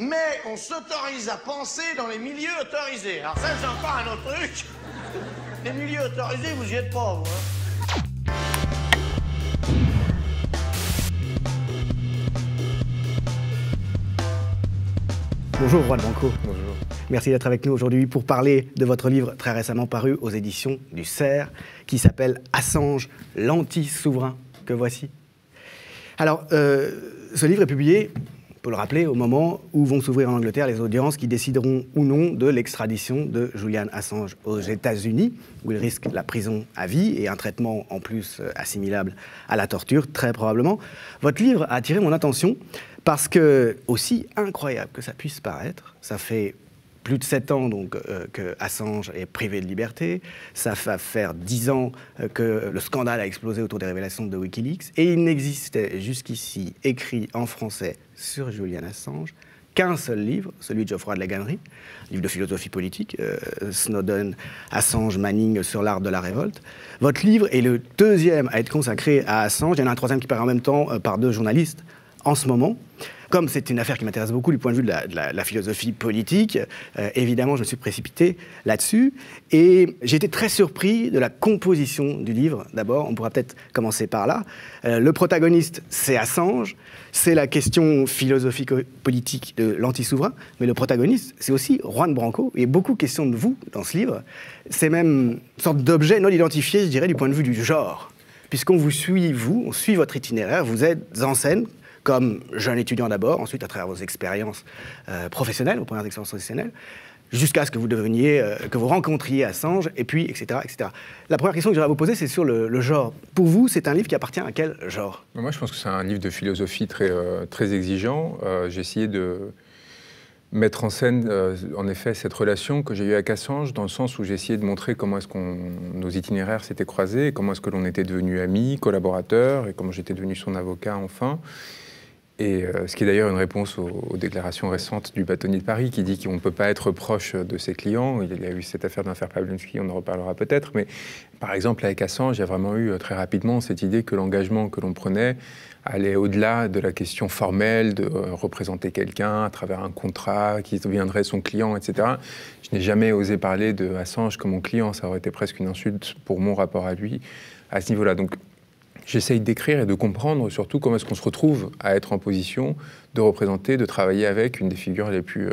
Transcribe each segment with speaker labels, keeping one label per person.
Speaker 1: mais on s'autorise à penser dans les milieux autorisés. Alors ça, c'est encore un autre truc. Les milieux autorisés, vous y êtes pas, vous, hein.
Speaker 2: Bonjour Juan Branco.
Speaker 3: Bonjour.
Speaker 2: Merci d'être avec nous aujourd'hui pour parler de votre livre très récemment paru aux éditions du Cerf, qui s'appelle Assange, l'anti-souverain, que voici. Alors, ce livre est publié, on peut le rappeler, au moment où vont s'ouvrir en Angleterre les audiences qui décideront ou non de l'extradition de Julian Assange aux États-Unis, où il risque la prison à vie et un traitement en plus assimilable à la torture, très probablement. Votre livre a attiré mon attention parce que, aussi incroyable que ça puisse paraître, ça fait plus de 7 ans donc, que Assange est privé de liberté. Ça va faire 10 ans que le scandale a explosé autour des révélations de Wikileaks. Et il n'existait jusqu'ici, écrit en français sur Julian Assange, qu'un seul livre, celui de Geoffroy de la Gannerie, livre de philosophie politique, Snowden, Assange, Manning sur l'art de la révolte. Votre livre est le deuxième à être consacré à Assange. Il y en a un troisième qui paraît en même temps par 2 journalistes en ce moment. Comme c'est une affaire qui m'intéresse beaucoup du point de vue de la philosophie politique, évidemment, je me suis précipité là-dessus. Et j'ai été très surpris de la composition du livre. D'abord, on pourra peut-être commencer par là. Le protagoniste, c'est Assange. C'est la question philosophique-politique de l'anti-souverain. Mais le protagoniste, c'est aussi Juan Branco. Il y a beaucoup de questions de vous dans ce livre. C'est même une sorte d'objet non identifié, je dirais, du point de vue du genre. Puisqu'on vous suit, on suit votre itinéraire. Vous êtes en scène comme jeune étudiant d'abord, ensuite à travers vos expériences professionnelles, vos premières expériences professionnelles, jusqu'à ce que vous deveniez, que vous rencontriez Assange, et puis, etc., etc. La première question que j'aimerais vous poser, c'est sur le genre. Pour vous, c'est un livre qui appartient à quel genre?
Speaker 3: Moi, je pense que c'est un livre de philosophie très exigeant. J'ai essayé de mettre en scène, en effet, cette relation que j'ai eue avec Assange, dans le sens où j'ai essayé de montrer comment est-ce que nos itinéraires s'étaient croisés, et comment est-ce que l'on était devenus amis, collaborateurs, et comment j'étais devenu son avocat, enfin. Et ce qui est d'ailleurs une réponse aux déclarations récentes du bâtonnier de Paris qui dit qu'on ne peut pas être proche de ses clients. Il y a eu cette affaire d'affaire Pawlenski, on en reparlera peut-être. Mais par exemple, avec Assange, il y a vraiment eu très rapidement cette idée que l'engagement que l'on prenait allait au-delà de la question formelle de représenter quelqu'un à travers un contrat qui deviendrait son client, etc. Je n'ai jamais osé parler de Assange comme mon client. Ça aurait été presque une insulte pour mon rapport à lui à ce niveau-là. Donc, j'essaye d'écrire et de comprendre surtout comment est-ce qu'on se retrouve à être en position de représenter, de travailler avec une des figures les plus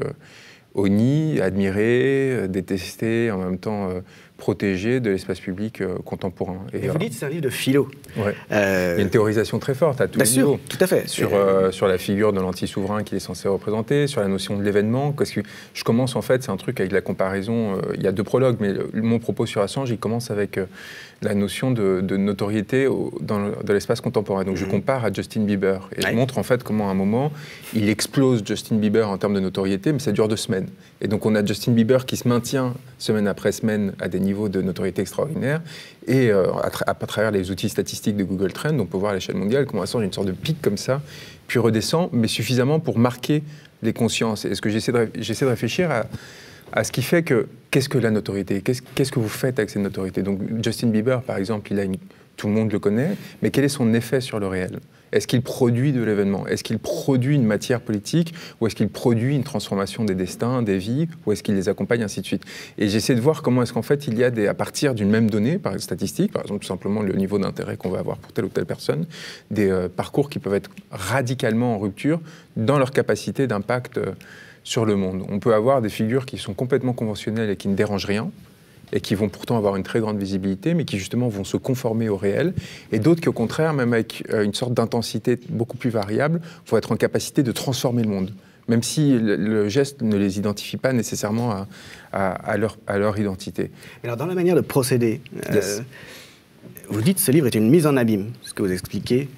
Speaker 3: honnies, admirées, détestées, en même temps protégées de l'espace public contemporain.
Speaker 2: Et vous dites que c'est un livre de philo.
Speaker 3: Ouais. Il y a une théorisation très forte à tous les niveaux.
Speaker 2: Tout à fait.
Speaker 3: Sur la figure de l'anti-souverain qu'il est censé représenter, sur la notion de l'événement. Parce que je commence, en fait, c'est un truc avec la comparaison. Il y a 2 prologues, mais mon propos sur Assange, il commence avec la notion de notoriété dans l'espace contemporain. Donc je compare à Justin Bieber. Et je montre, en fait, comment à un moment, il explose Justin Bieber en termes de notoriété, mais ça dure 2 semaines. Et donc on a Justin Bieber qui se maintient semaine après semaine à des niveaux de notoriété extraordinaires. Et à travers les outils statistiques de Google Trends, on peut voir à l'échelle mondiale comment Assange a une sorte de pic comme ça, puis redescend, mais suffisamment pour marquer les consciences. Et ce que j'essaie de réfléchir à ce qui fait que, qu'est-ce que la notoriété? Qu'est-ce que vous faites avec cette notoriété? Donc Justin Bieber, par exemple, tout le monde le connaît, mais quel est son effet sur le réel? Est-ce qu'il produit de l'événement? Est-ce qu'il produit une matière politique? Ou est-ce qu'il produit une transformation des destins, des vies? Ou est-ce qu'il les accompagne, ainsi de suite? Et j'essaie de voir comment est-ce qu'en fait, il y a à partir d'une même donnée, par statistique, par exemple, tout simplement le niveau d'intérêt qu'on va avoir pour telle ou telle personne, des parcours qui peuvent être radicalement en rupture dans leur capacité d'impact sur le monde. On peut avoir des figures qui sont complètement conventionnelles et qui ne dérangent rien, et qui vont pourtant avoir une très grande visibilité, mais qui justement vont se conformer au réel, et d'autres qui au contraire, même avec une sorte d'intensité beaucoup plus variable, vont être en capacité de transformer le monde, même si le geste ne les identifie pas nécessairement à leur identité.
Speaker 2: Alors dans la manière de procéder, vous dites que ce livre est une mise en abîme, ce que vous expliquez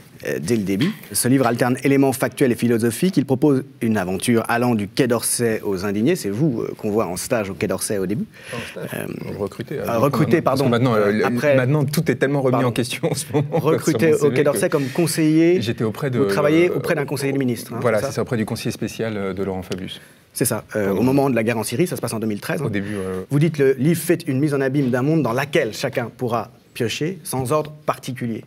Speaker 2: dès le début. Ce livre alterne éléments factuels et philosophiques. Il propose une aventure allant du Quai d'Orsay aux Indignés. C'est vous qu'on voit en stage au Quai d'Orsay au début.
Speaker 3: Recruté,
Speaker 2: pardon.
Speaker 3: Maintenant, tout est tellement remis en question en ce moment.
Speaker 2: Recruté au Quai d'Orsay comme conseiller.
Speaker 3: J'étais auprès de.
Speaker 2: Vous travaillez auprès d'un conseiller du ministre.
Speaker 3: Voilà, c'est ça, auprès du conseiller spécial de Laurent Fabius.
Speaker 2: C'est ça. Au moment de la guerre en Syrie, ça se passe en 2013.
Speaker 3: Au début.
Speaker 2: Vous dites le livre fait une mise en abîme d'un monde dans laquelle chacun pourra piocher sans ordre particulier.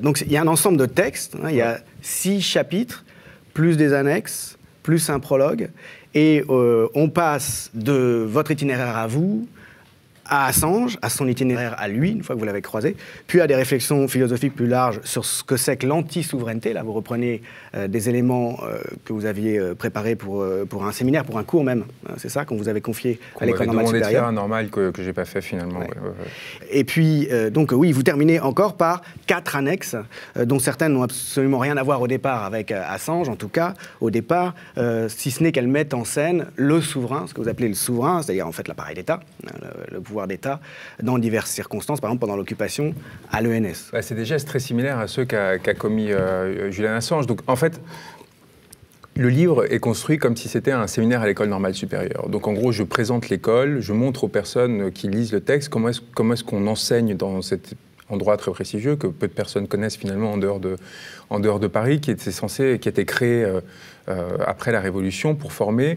Speaker 2: Donc il y a un ensemble de textes. Il y a 6 chapitres, plus des annexes, plus un prologue, et on passe de votre itinéraire à vous, à Assange, à son itinéraire à lui, une fois que vous l'avez croisé, puis à des réflexions philosophiques plus larges sur ce que c'est que l'anti-souveraineté. Là, vous reprenez des éléments que vous aviez préparés pour un séminaire, pour un cours même. C'est ça, qu'on vous avait confié à l'École normale supérieure.
Speaker 3: On demandé de faire un normal que je n'ai pas fait finalement. Ouais.
Speaker 2: Et puis, donc oui, vous terminez encore par 4 annexes, dont certaines n'ont absolument rien à voir au départ avec Assange, en tout cas, au départ, si ce n'est qu'elles mettent en scène le souverain, ce que vous appelez le souverain, c'est-à-dire en fait l'appareil d'État, le pouvoir d'État, dans diverses circonstances, par exemple pendant l'occupation à l'ENS.
Speaker 3: C'est des gestes très similaires à ceux qu'a commis Julian Assange. Donc en fait, le livre est construit comme si c'était un séminaire à l'École normale supérieure. Donc en gros, je présente l'école, je montre aux personnes qui lisent le texte comment est-ce qu'on enseigne dans cet endroit très prestigieux que peu de personnes connaissent finalement en dehors de Paris, qui était créé après la Révolution pour former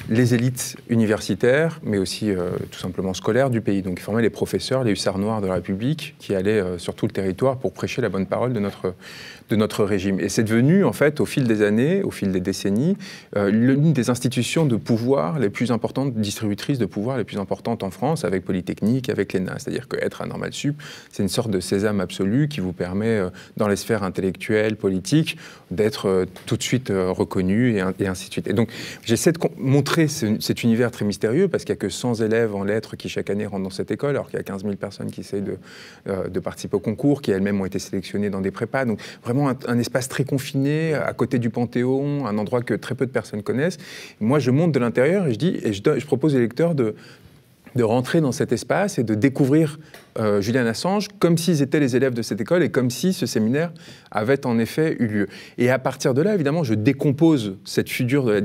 Speaker 3: les élites universitaires, mais aussi tout simplement scolaires du pays. Donc, ils formaient les professeurs, les hussards noirs de la République, qui allaient sur tout le territoire pour prêcher la bonne parole de notre régime. Et c'est devenu, en fait, au fil des années, au fil des décennies, l'une des institutions de pouvoir les plus importantes, distributrices de pouvoir les plus importantes en France, avec Polytechnique, avec l'ENA. C'est-à-dire qu'être à Normal Sup, c'est une sorte de sésame absolu qui vous permet, dans les sphères intellectuelles, politiques, d'être tout de suite reconnu et ainsi de suite. Et donc, j'essaie de montrer cet univers très mystérieux, parce qu'il n'y a que 100 élèves en lettres qui chaque année rentrent dans cette école, alors qu'il y a 15 000 personnes qui essayent de participer au concours, qui elles-mêmes ont été sélectionnées dans des prépas. Donc vraiment un espace très confiné, à côté du Panthéon, un endroit que très peu de personnes connaissent. Moi, je monte de l'intérieur et je propose aux lecteurs de rentrer dans cet espace et de découvrir Julian Assange comme s'ils étaient les élèves de cette école et comme si ce séminaire avait en effet eu lieu. Et à partir de là, évidemment, je décompose cette figure de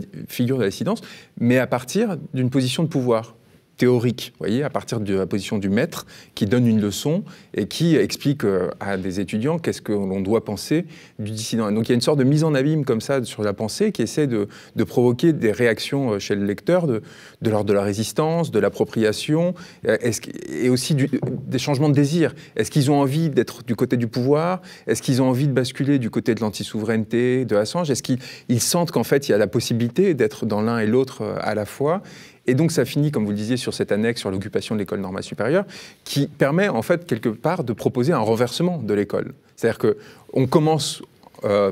Speaker 3: la dissidence, mais à partir d'une position de pouvoir théorique, vous voyez, à partir de la position du maître qui donne une leçon et qui explique à des étudiants qu'est-ce que l'on doit penser du dissident. Et donc il y a une sorte de mise en abîme comme ça sur la pensée qui essaie de provoquer des réactions chez le lecteur de l'ordre de la résistance, de l'appropriation, et aussi des changements de désir. Est-ce qu'ils ont envie d'être du côté du pouvoir? Est-ce qu'ils ont envie de basculer du côté de l'anti-souveraineté de Assange? Est-ce qu'ils sentent qu'en fait il y a la possibilité d'être dans l'un et l'autre à la fois? Et donc ça finit, comme vous le disiez, sur cette annexe sur l'occupation de l'école normale supérieure, qui permet en fait quelque part de proposer un renversement de l'école. C'est-à-dire qu'on commence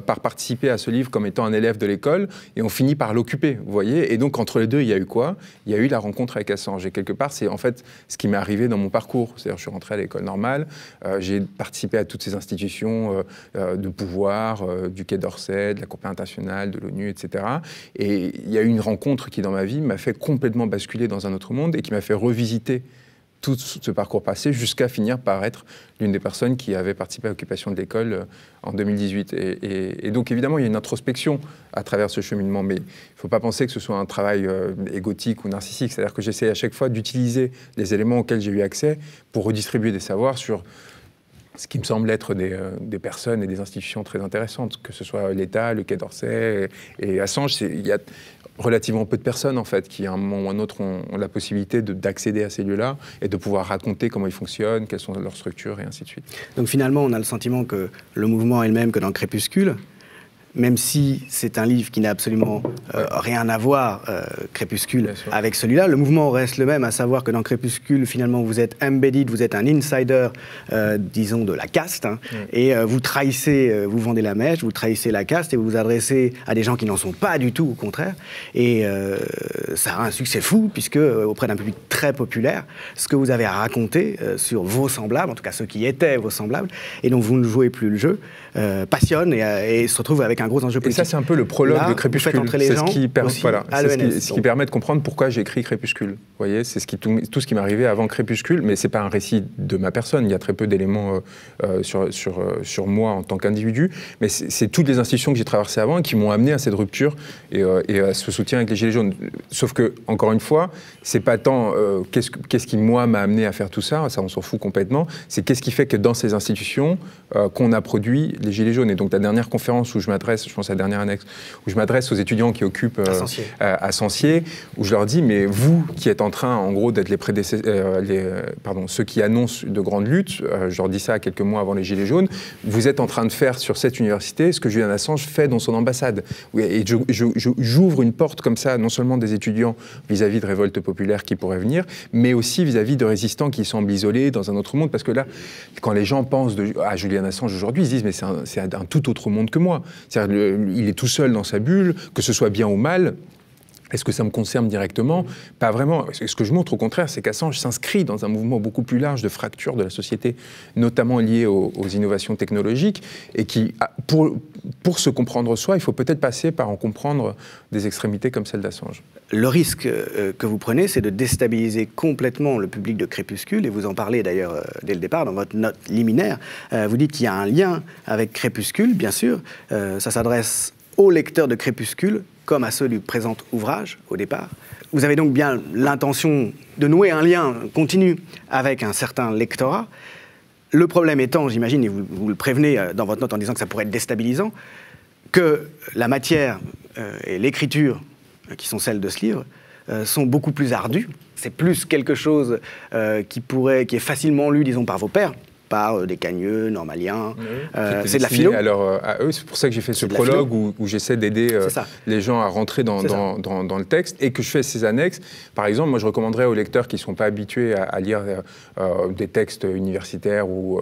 Speaker 3: par participer à ce livre comme étant un élève de l'école, et on finit par l'occuper, vous voyez. Et donc, entre les deux, il y a eu quoi? Il y a eu la rencontre avec Assange. Et quelque part, c'est en fait ce qui m'est arrivé dans mon parcours. C'est-à-dire, je suis rentré à l'école normale, j'ai participé à toutes ces institutions de pouvoir, du Quai d'Orsay, de la Compagnie internationale, de l'ONU, etc. Et il y a eu une rencontre qui, dans ma vie, m'a fait complètement basculer dans un autre monde et qui m'a fait revisiter tout ce parcours passé jusqu'à finir par être l'une des personnes qui avait participé à l'occupation de l'école en 2018. Et donc, évidemment, il y a une introspection à travers ce cheminement, mais il ne faut pas penser que ce soit un travail égotique ou narcissique. C'est-à-dire que j'essaie à chaque fois d'utiliser les éléments auxquels j'ai eu accès pour redistribuer des savoirs sur ce qui me semble être des personnes et des institutions très intéressantes, que ce soit l'État, le Quai d'Orsay et Assange. Il y a relativement peu de personnes, en fait, qui, à un moment ou à un autre, ont la possibilité d'accéder à ces lieux-là et de pouvoir raconter comment ils fonctionnent, quelles sont leurs structures, et ainsi de suite.
Speaker 2: Donc finalement, on a le sentiment que le mouvement est le même que dans Crépuscule, même si c'est un livre qui n'a absolument rien à voir, Crépuscule, avec celui-là. Le mouvement reste le même, à savoir que dans Crépuscule, finalement, vous êtes embedded, vous êtes un insider, disons, de la caste, hein, et vous trahissez, vous vendez la mèche, vous trahissez la caste, et vous vous adressez à des gens qui n'en sont pas du tout, au contraire. Et ça a un succès fou, puisque auprès d'un public très populaire, ce que vous avez à raconter sur vos semblables, en tout cas ceux qui étaient vos semblables, et dont vous ne jouez plus le jeu, passionne et se retrouve avec un gros enjeu politique.
Speaker 3: Et ça, c'est un peu le prologue de Crépuscule.
Speaker 2: C'est ce
Speaker 3: qui permet de comprendre pourquoi j'ai écrit Crépuscule. Vous voyez, c'est tout ce qui m'arrivait avant Crépuscule, mais c'est pas un récit de ma personne. Il y a très peu d'éléments sur moi en tant qu'individu, mais c'est toutes les institutions que j'ai traversées avant et qui m'ont amené à cette rupture et à ce soutien avec les Gilets jaunes. Sauf que, encore une fois, c'est pas tant qu'est-ce qui, moi, m'a amené à faire tout ça, on s'en fout complètement, c'est qu'est-ce qui fait que dans ces institutions qu'on a produit les Gilets jaunes. Et donc, la dernière conférence où je m'adresse m'adresse, je pense à la dernière annexe, où je m'adresse aux étudiants qui occupent
Speaker 2: à
Speaker 3: Censier, où je leur dis, mais vous qui êtes en train, en gros, d'être ceux qui annoncent de grandes luttes, je leur dis ça quelques mois avant les Gilets jaunes, vous êtes en train de faire sur cette université ce que Julian Assange fait dans son ambassade. Et j'ouvre une porte comme ça, non seulement des étudiants vis-à-vis de révoltes populaires qui pourraient venir, mais aussi vis-à-vis de résistants qui semblent isolés dans un autre monde. Parce que là, quand les gens pensent à Julian Assange aujourd'hui, ils se disent, mais c'est un tout autre monde que moi. Il est tout seul dans sa bulle, que ce soit bien ou mal. Est-ce que ça me concerne directement? Pas vraiment. Ce que je montre, au contraire, c'est qu'Assange s'inscrit dans un mouvement beaucoup plus large de fracture de la société, notamment lié aux innovations technologiques, et qui, pour se comprendre soi, il faut peut-être passer par en comprendre des extrémités comme celle d'Assange.
Speaker 2: Le risque que vous prenez, c'est de déstabiliser complètement le public de Crépuscule, et vous en parlez d'ailleurs dès le départ dans votre note liminaire. Vous dites qu'il y a un lien avec Crépuscule, bien sûr. Ça s'adresse aux lecteurs de Crépuscule, comme à ceux du présent ouvrage, au départ. Vous avez donc bien l'intention de nouer un lien continu avec un certain lectorat. Le problème étant, j'imagine, et vous le prévenez dans votre note en disant que ça pourrait être déstabilisant, que la matière et l'écriture, qui sont celles de ce livre, sont beaucoup plus ardues. C'est plus quelque chose qui est facilement lu, disons, par vos pairs, par des cagneux, normaliens, c'est de la philo.
Speaker 3: Alors, à eux, c'est pour ça que j'ai fait ce prologue où j'essaie d'aider les gens à rentrer dans le texte et que je fais ces annexes. Par exemple, moi, je recommanderais aux lecteurs qui ne sont pas habitués à lire des textes universitaires ou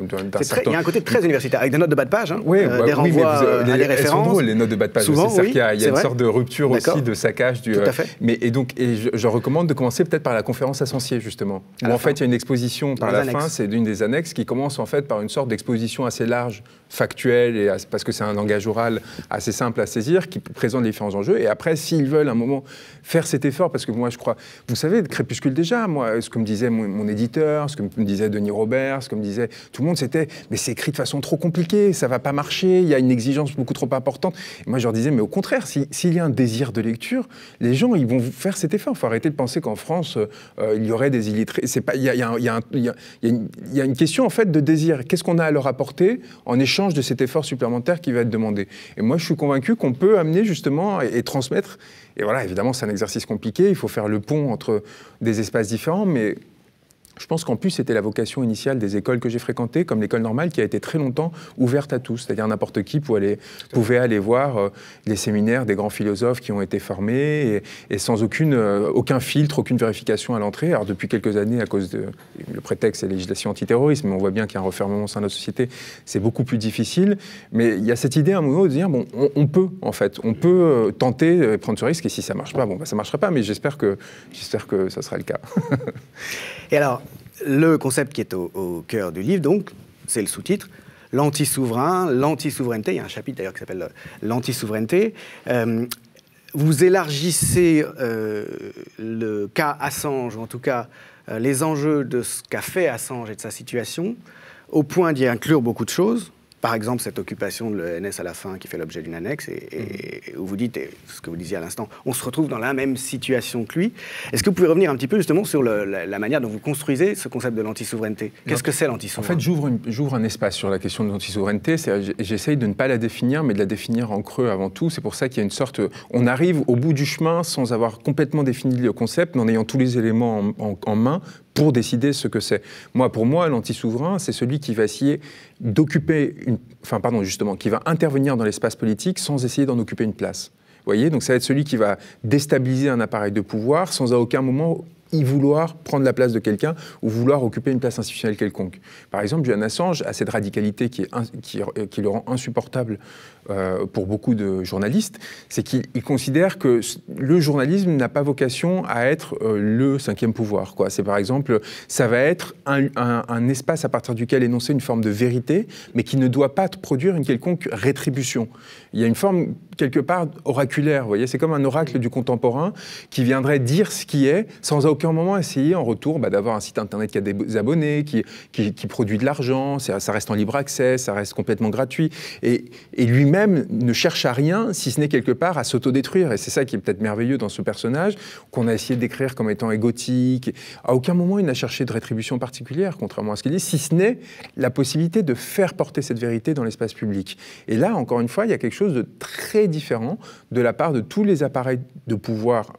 Speaker 3: d'un certain...
Speaker 2: Il y a un côté très universitaire, avec des notes de bas de page, des renvois
Speaker 3: mais
Speaker 2: à des références.
Speaker 3: Elles sont drôles, les notes de bas de page.
Speaker 2: Souvent,
Speaker 3: c'est qu'il y a une sorte de rupture aussi, de saccage.
Speaker 2: Tout à fait.
Speaker 3: Et je recommande de commencer peut-être par la conférence à Censier, justement. Où en fait, il y a une exposition par la fin, c'est d'une des annexes qui commence en fait par une sorte d'exposition assez large, factuelle, parce que c'est un langage oral assez simple à saisir, qui présente les différents enjeux. Et après, s'ils veulent un moment faire cet effort, parce que moi je crois, vous savez, Crépuscule déjà, moi, ce que me disait mon éditeur, ce que me disait Denis Robert, ce que me disait tout le monde, c'était, mais c'est écrit de façon trop compliquée, ça va pas marcher, il y a une exigence beaucoup trop importante. Et moi je leur disais, mais au contraire, s'il y a un désir de lecture, les gens, ils vont faire cet effort. Il faut arrêter de penser qu'en France, il y aurait des illettrés. Il y a une question en fait de désir. Qu'est-ce qu'on a à leur apporter en échange de cet effort supplémentaire qui va être demandé? Et moi, je suis convaincu qu'on peut amener justement et transmettre. Et voilà, évidemment, c'est un exercice compliqué. Il faut faire le pont entre des espaces différents, mais je pense qu'en plus, c'était la vocation initiale des écoles que j'ai fréquentées, comme l'école normale, qui a été très longtemps ouverte à tous. C'est-à-dire n'importe qui pouvait aller voir les séminaires des grands philosophes qui ont été formés et sans aucun filtre, aucune vérification à l'entrée. Alors depuis quelques années, à cause de le prétexte, c'est la législation antiterrorisme, mais on voit bien qu'il y a un refermement au sein de notre société, c'est beaucoup plus difficile. Mais il y a cette idée à un moment de dire, bon, on peut, en fait, on peut tenter, prendre ce risque, et si ça ne marche pas, bon, ça ne marchera pas, mais j'espère que ça sera le cas.
Speaker 2: Et alors, le concept qui est au cœur du livre, donc, c'est le sous-titre, l'anti-souverain, l'anti-souveraineté. Il y a un chapitre d'ailleurs qui s'appelle l'anti-souveraineté. Vous élargissez le cas Assange, ou en tout cas les enjeux de ce qu'a fait Assange et de sa situation, au point d'y inclure beaucoup de choses. Par exemple, cette occupation de l'ENS à la fin qui fait l'objet d'une annexe et où vous dites, et ce que vous disiez à l'instant, on se retrouve dans la même situation que lui. Est-ce que vous pouvez revenir un petit peu justement sur la manière dont vous construisez ce concept de l'anti-souveraineté? Qu'est-ce que c'est l'anti-souveraineté?
Speaker 3: En fait, j'ouvre un espace sur la question de l'anti-souveraineté. J'essaye de ne pas la définir, mais de la définir en creux avant tout. C'est pour ça qu'il y a une sorte... On arrive au bout du chemin sans avoir complètement défini le concept, mais en ayant tous les éléments en main pour décider ce que c'est. Pour moi, l'anti-souverain, c'est celui qui va essayer d'occuper qui va intervenir dans l'espace politique sans essayer d'en occuper une place. Vous voyez, donc ça va être celui qui va déstabiliser un appareil de pouvoir sans à aucun moment y vouloir prendre la place de quelqu'un ou vouloir occuper une place institutionnelle quelconque. Par exemple, Julian Assange a cette radicalité qui le rend insupportable pour beaucoup de journalistes, c'est qu'il considère que le journalisme n'a pas vocation à être le cinquième pouvoir, quoi. C'est par exemple, ça va être un espace à partir duquel énoncer une forme de vérité, mais qui ne doit pas produire une quelconque rétribution. Il y a une forme quelque part oraculaire, vous voyez, c'est comme un oracle du contemporain qui viendrait dire ce qui est, sans à aucun moment essayer en retour d'avoir un site internet qui a des abonnés, qui produit de l'argent, ça reste en libre accès, ça reste complètement gratuit, et lui-même ne cherche à rien, si ce n'est quelque part à s'autodétruire, et c'est ça qui est peut-être merveilleux dans ce personnage, qu'on a essayé de décrire comme étant égotique. À aucun moment il n'a cherché de rétribution particulière, contrairement à ce qu'il dit, si ce n'est la possibilité de faire porter cette vérité dans l'espace public. Et là, encore une fois, il y a quelque chose de très différent de la part de tous les appareils de pouvoir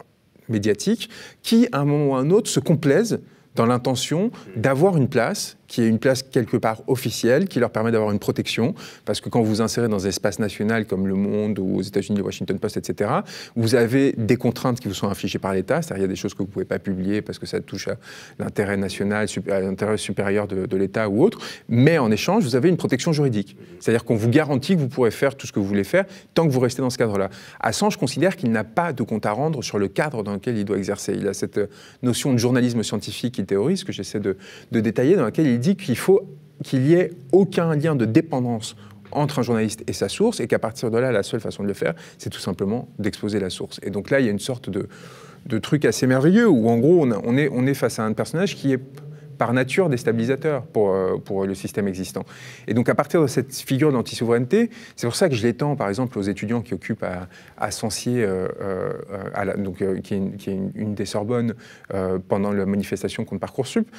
Speaker 3: médiatique qui, à un moment ou à un autre, se complaisent dans l'intention d'avoir une place, qui est une place quelque part officielle, qui leur permet d'avoir une protection, parce que quand vous insérez dans un espace national comme Le Monde ou aux États-Unis, le Washington Post, etc., vous avez des contraintes qui vous sont infligées par l'État, c'est-à-dire il y a des choses que vous ne pouvez pas publier parce que ça touche à l'intérêt national, à l'intérêt supérieur de l'État ou autre, mais en échange, vous avez une protection juridique. C'est-à-dire qu'on vous garantit que vous pourrez faire tout ce que vous voulez faire tant que vous restez dans ce cadre-là. Assange considère qu'il n'a pas de compte à rendre sur le cadre dans lequel il doit exercer. Il a cette notion de journalisme scientifique qu'il théorise, que j'essaie de détailler, dans laquelle il dit qu'il faut qu'il n'y ait aucun lien de dépendance entre un journaliste et sa source, et qu'à partir de là, la seule façon de le faire, c'est tout simplement d'exposer la source. Et donc là, il y a une sorte de truc assez merveilleux, où en gros, on est face à un personnage qui est par nature déstabilisateur pour le système existant. Et donc à partir de cette figure d'anti-souveraineté, c'est pour ça que je l'étends par exemple aux étudiants qui occupent à Censier, qui est une des Sorbonnes pendant la manifestation contre Parcoursup.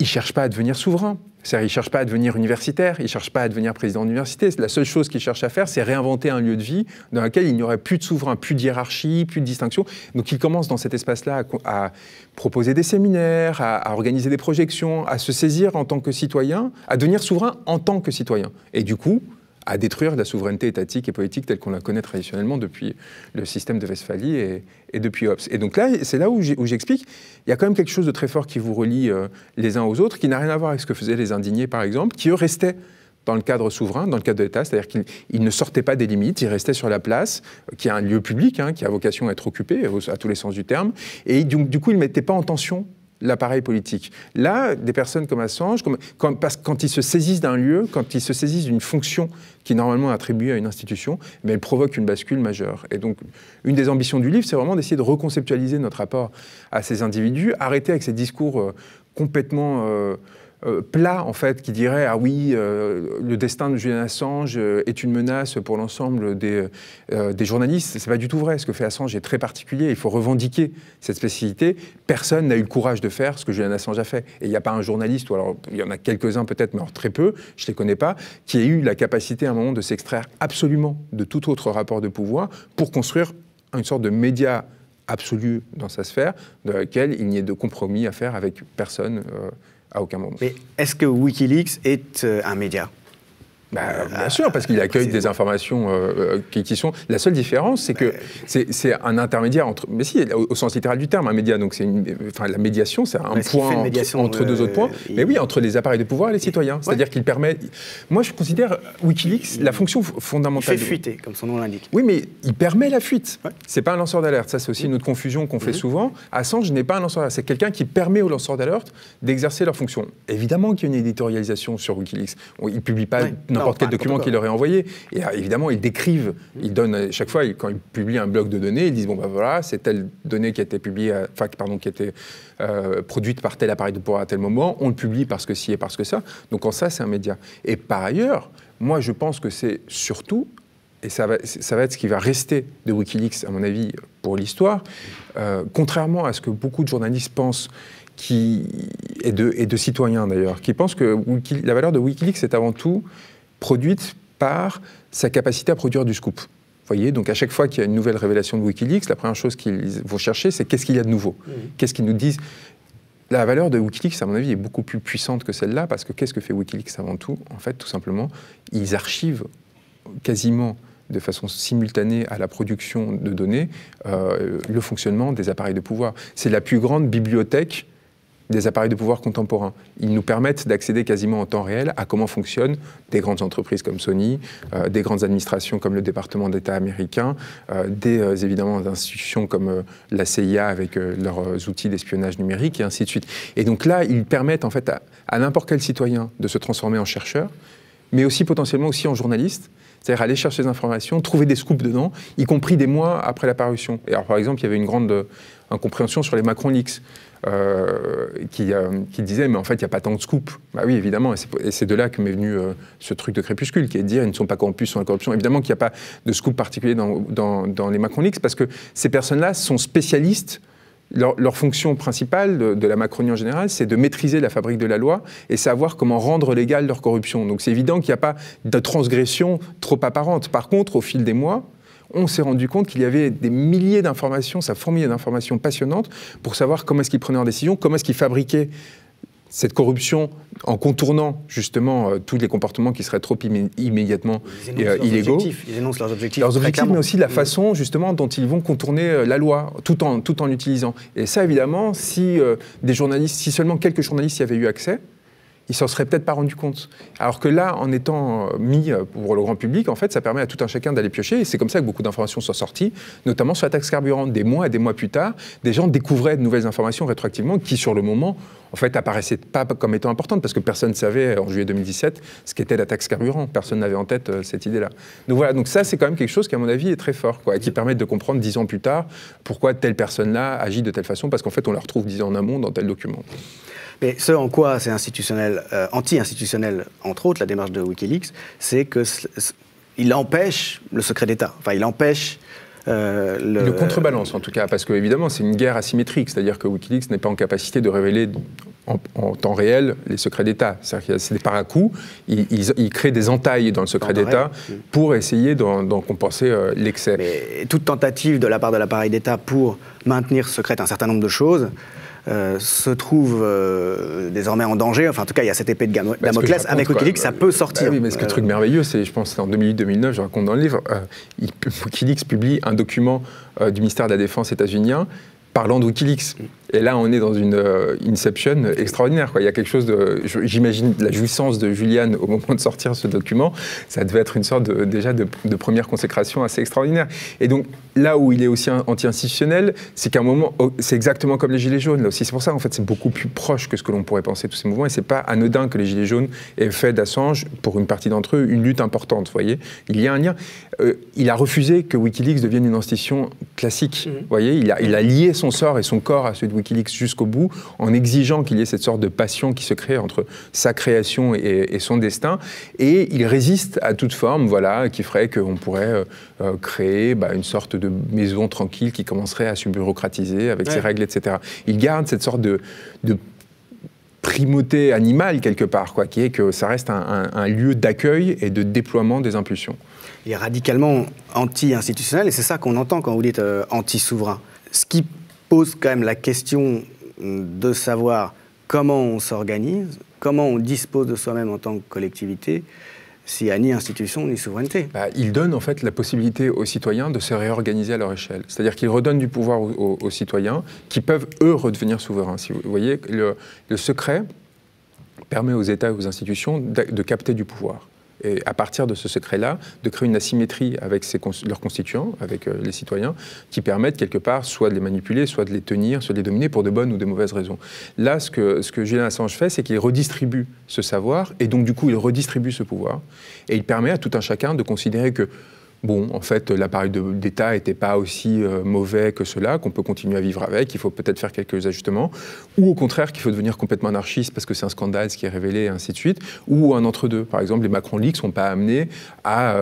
Speaker 3: Ils ne cherchent pas à devenir souverains. C'est-à-dire, ils ne cherchent pas à devenir universitaires, ils ne cherchent pas à devenir président d'université. La seule chose qu'ils cherchent à faire, c'est réinventer un lieu de vie dans lequel il n'y aurait plus de souverains, plus de hiérarchie, plus de distinction. Donc ils commencent dans cet espace-là à proposer des séminaires, à organiser des projections, à se saisir en tant que citoyen, à devenir souverain en tant que citoyen. Et du coup, à détruire la souveraineté étatique et politique telle qu'on la connaît traditionnellement depuis le système de Westphalie et depuis Hobbes. Et donc là, c'est là où j'explique, il y a quand même quelque chose de très fort qui vous relie les uns aux autres, qui n'a rien à voir avec ce que faisaient les indignés, par exemple, qui eux restaient dans le cadre souverain, dans le cadre de l'État, c'est-à-dire qu'ils ne sortaient pas des limites, ils restaient sur la place, qui est un lieu public, qui a vocation à être occupé, à tous les sens du terme, et du coup, ils ne mettaient pas en tension l'appareil politique. Là, des personnes comme Assange, quand ils se saisissent d'un lieu, quand ils se saisissent d'une fonction qui est normalement attribuée à une institution, mais elle provoque une bascule majeure. Et donc, une des ambitions du livre, c'est vraiment d'essayer de reconceptualiser notre rapport à ces individus, arrêter avec ces discours complètement plat, en fait, qui dirait « Ah oui, le destin de Julian Assange est une menace pour l'ensemble des journalistes ». C'est pas du tout vrai. Ce que fait Assange est très particulier. Il faut revendiquer cette spécificité. Personne n'a eu le courage de faire ce que Julian Assange a fait. Et il n'y a pas un journaliste, ou alors il y en a quelques-uns peut-être, mais alors très peu, je ne les connais pas, qui ait eu la capacité à un moment de s'extraire absolument de tout autre rapport de pouvoir pour construire une sorte de média absolu dans sa sphère, dans lequel il n'y ait de compromis à faire avec personne à aucun moment. Mais
Speaker 2: est-ce que Wikileaks est un média ?
Speaker 3: Bien sûr, parce qu'il accueille des informations qui sont... La seule différence, c'est que c'est un intermédiaire entre... Mais si, au sens littéral du terme, un média. Donc la médiation, c'est un point entre deux autres points. Mais oui, entre les appareils de pouvoir et les citoyens. C'est-à-dire qu'il permet... Moi, je considère Wikileaks, la fonction fondamentale...
Speaker 2: Il fait fuiter, comme son nom l'indique.
Speaker 3: Oui, mais il permet la fuite. Ouais. C'est pas un lanceur d'alerte. Ça, c'est aussi une autre confusion qu'on fait souvent. Assange n'est pas un lanceur d'alerte. C'est quelqu'un qui permet aux lanceurs d'alerte d'exercer leur fonction. Évidemment qu'il y a une éditorialisation sur Wikileaks. Il ne publie pas n'importe quel document qu'il leur est envoyé. Et évidemment, ils décrivent, ils donnent, chaque fois, quand ils publient un bloc de données, ils disent, bon ben voilà, c'est telle donnée qui a été publiée, qui a été produite par tel appareil de pouvoir à tel moment, on le publie parce que ci et parce que ça. Donc en ça, c'est un média. Et par ailleurs, moi, je pense que c'est surtout, et ça va être ce qui va rester de Wikileaks, à mon avis, pour l'histoire, contrairement à ce que beaucoup de journalistes pensent, et de citoyens d'ailleurs, qui pensent que la valeur de Wikileaks est avant tout produite par sa capacité à produire du scoop. Vous voyez, donc à chaque fois qu'il y a une nouvelle révélation de Wikileaks, la première chose qu'ils vont chercher, c'est qu'est-ce qu'il y a de nouveau ? Qu'est-ce qu'ils nous disent ? La valeur de Wikileaks, à mon avis, est beaucoup plus puissante que celle-là, parce que qu'est-ce que fait Wikileaks avant tout ? En fait, tout simplement, ils archivent quasiment de façon simultanée à la production de données le fonctionnement des appareils de pouvoir. C'est la plus grande bibliothèque des appareils de pouvoir contemporains. Ils nous permettent d'accéder quasiment en temps réel à comment fonctionnent des grandes entreprises comme Sony, des grandes administrations comme le département d'État américain, évidemment des institutions comme la CIA avec leurs outils d'espionnage numérique et ainsi de suite. Et donc là, ils permettent en fait à n'importe quel citoyen de se transformer en chercheur, mais aussi potentiellement aussi en journaliste. C'est-à-dire aller chercher des informations, trouver des scoops dedans, y compris des mois après la parution. Et alors, par exemple, il y avait une grande incompréhension sur les Macron Leaks. Qui disait mais en fait il n'y a pas tant de scoops. Bah oui évidemment, et c'est de là que m'est venu ce truc de Crépuscule qui est de dire ils ne sont pas corrompus, ils sont la corruption. Évidemment qu'il n'y a pas de scoop particulier dans les Macron Leaks parce que ces personnes-là sont spécialistes. Leur fonction principale de la Macronie en général, c'est de maîtriser la fabrique de la loi et savoir comment rendre légale leur corruption. Donc c'est évident qu'il n'y a pas de transgression trop apparente. Par contre, au fil des mois, on s'est rendu compte qu'il y avait des milliers d'informations, ça fourmillait d'informations passionnantes pour savoir comment est-ce qu'ils prenaient leurs décisions, comment est-ce qu'ils fabriquaient cette corruption en contournant justement tous les comportements qui seraient trop immédiatement illégaux.
Speaker 2: Ils énoncent leurs objectifs.
Speaker 3: Leurs objectifs, mais aussi la façon justement dont ils vont contourner la loi, tout en l'utilisant. Et ça, évidemment, si seulement quelques journalistes y avaient eu accès, ils s'en seraient peut-être pas rendu compte. Alors que là, en étant mis pour le grand public, en fait, ça permet à tout un chacun d'aller piocher. Et c'est comme ça que beaucoup d'informations sont sorties, notamment sur la taxe carburant. Des mois et des mois plus tard, des gens découvraient de nouvelles informations rétroactivement qui, sur le moment, en fait, apparaissaient pas comme étant importantes parce que personne ne savait, en juillet 2017, ce qu'était la taxe carburant. Personne n'avait en tête cette idée-là. Donc voilà, donc ça, c'est quand même quelque chose qui, à mon avis, est très fort, quoi, et qui permet de comprendre 10 ans plus tard pourquoi telle personne-là agit de telle façon, parce qu'en fait, on la retrouve 10 ans en amont dans tel document.
Speaker 2: Mais ce en quoi c'est institutionnel, anti-institutionnel, entre autres, la démarche de Wikileaks, c'est qu'il empêche le secret d'État. Enfin, il empêche
Speaker 3: le contrebalance, en tout cas, parce qu'évidemment, c'est une guerre asymétrique. C'est-à-dire que Wikileaks n'est pas en capacité de révéler en temps réel les secrets d'État. C'est-à-dire qu'il y a c'est des para-coups. Ils créent des entailles dans le secret d'État pour essayer d'en compenser l'excès.
Speaker 2: Mais toute tentative de la part de l'appareil d'État pour maintenir secrète un certain nombre de choses se trouve désormais en danger. Enfin, en tout cas, il y a cette épée de Damoclès. Avec Wikileaks, ça peut sortir.
Speaker 3: Oui, mais ce qui est truc merveilleux, c'est, je pense, c'est en 2008-2009, je raconte dans le livre, Wikileaks publie un document du ministère de la Défense états-unien parlant de Wikileaks. Et là, on est dans une inception extraordinaire, quoi. Il y a quelque chose de... J'imagine la jouissance de Julian au moment de sortir ce document, ça devait être une sorte déjà de première consécration assez extraordinaire. Et donc, là où il est aussi anti-institutionnel, c'est qu'à un moment, c'est exactement comme les Gilets jaunes, là aussi. C'est pour ça, en fait, c'est beaucoup plus proche que ce que l'on pourrait penser, tous ces mouvements. Et c'est pas anodin que les Gilets jaunes aient fait d'Assange, pour une partie d'entre eux, une lutte importante, vous voyez. Il y a un lien. Il a refusé que Wikileaks devienne une institution classique, vous voyez. Il a lié son sort et son corps à celui de Wikileaks jusqu'au bout, en exigeant qu'il y ait cette sorte de passion qui se crée entre sa création et son destin. Et il résiste à toute forme, voilà, qui ferait qu'on pourrait créer une sorte de maison tranquille qui commencerait à se bureaucratiser avec ses règles, etc. Il garde cette sorte de primauté animale, quelque part, quoi, qui est que ça reste un lieu d'accueil et de déploiement des impulsions.
Speaker 2: Il est radicalement anti-institutionnel, et c'est ça qu'on entend quand vous dites anti-souverain. Ce qui pose quand même la question de savoir comment on s'organise, comment on dispose de soi-même en tant que collectivité, s'il n'y a ni institution ni souveraineté.
Speaker 3: Il donne en fait la possibilité aux citoyens de se réorganiser à leur échelle. C'est-à-dire qu'il redonne du pouvoir aux citoyens qui peuvent, eux, redevenir souverains. Si vous voyez, le secret permet aux États et aux institutions de capter du pouvoir. Et à partir de ce secret-là, de créer une asymétrie avec leurs constituants, avec les citoyens, qui permettent quelque part soit de les manipuler, soit de les tenir, soit de les dominer pour de bonnes ou de mauvaises raisons. Là, ce que Julian Assange fait, c'est qu'il redistribue ce savoir, et donc du coup, il redistribue ce pouvoir, et il permet à tout un chacun de considérer que bon, en fait, l'appareil d'État n'était pas aussi mauvais que cela, qu'on peut continuer à vivre avec, il faut peut-être faire quelques ajustements, ou au contraire qu'il faut devenir complètement anarchiste parce que c'est un scandale ce qui est révélé, et ainsi de suite, ou un entre-deux. Par exemple, les Macron Leaks ne sont pas amenés à...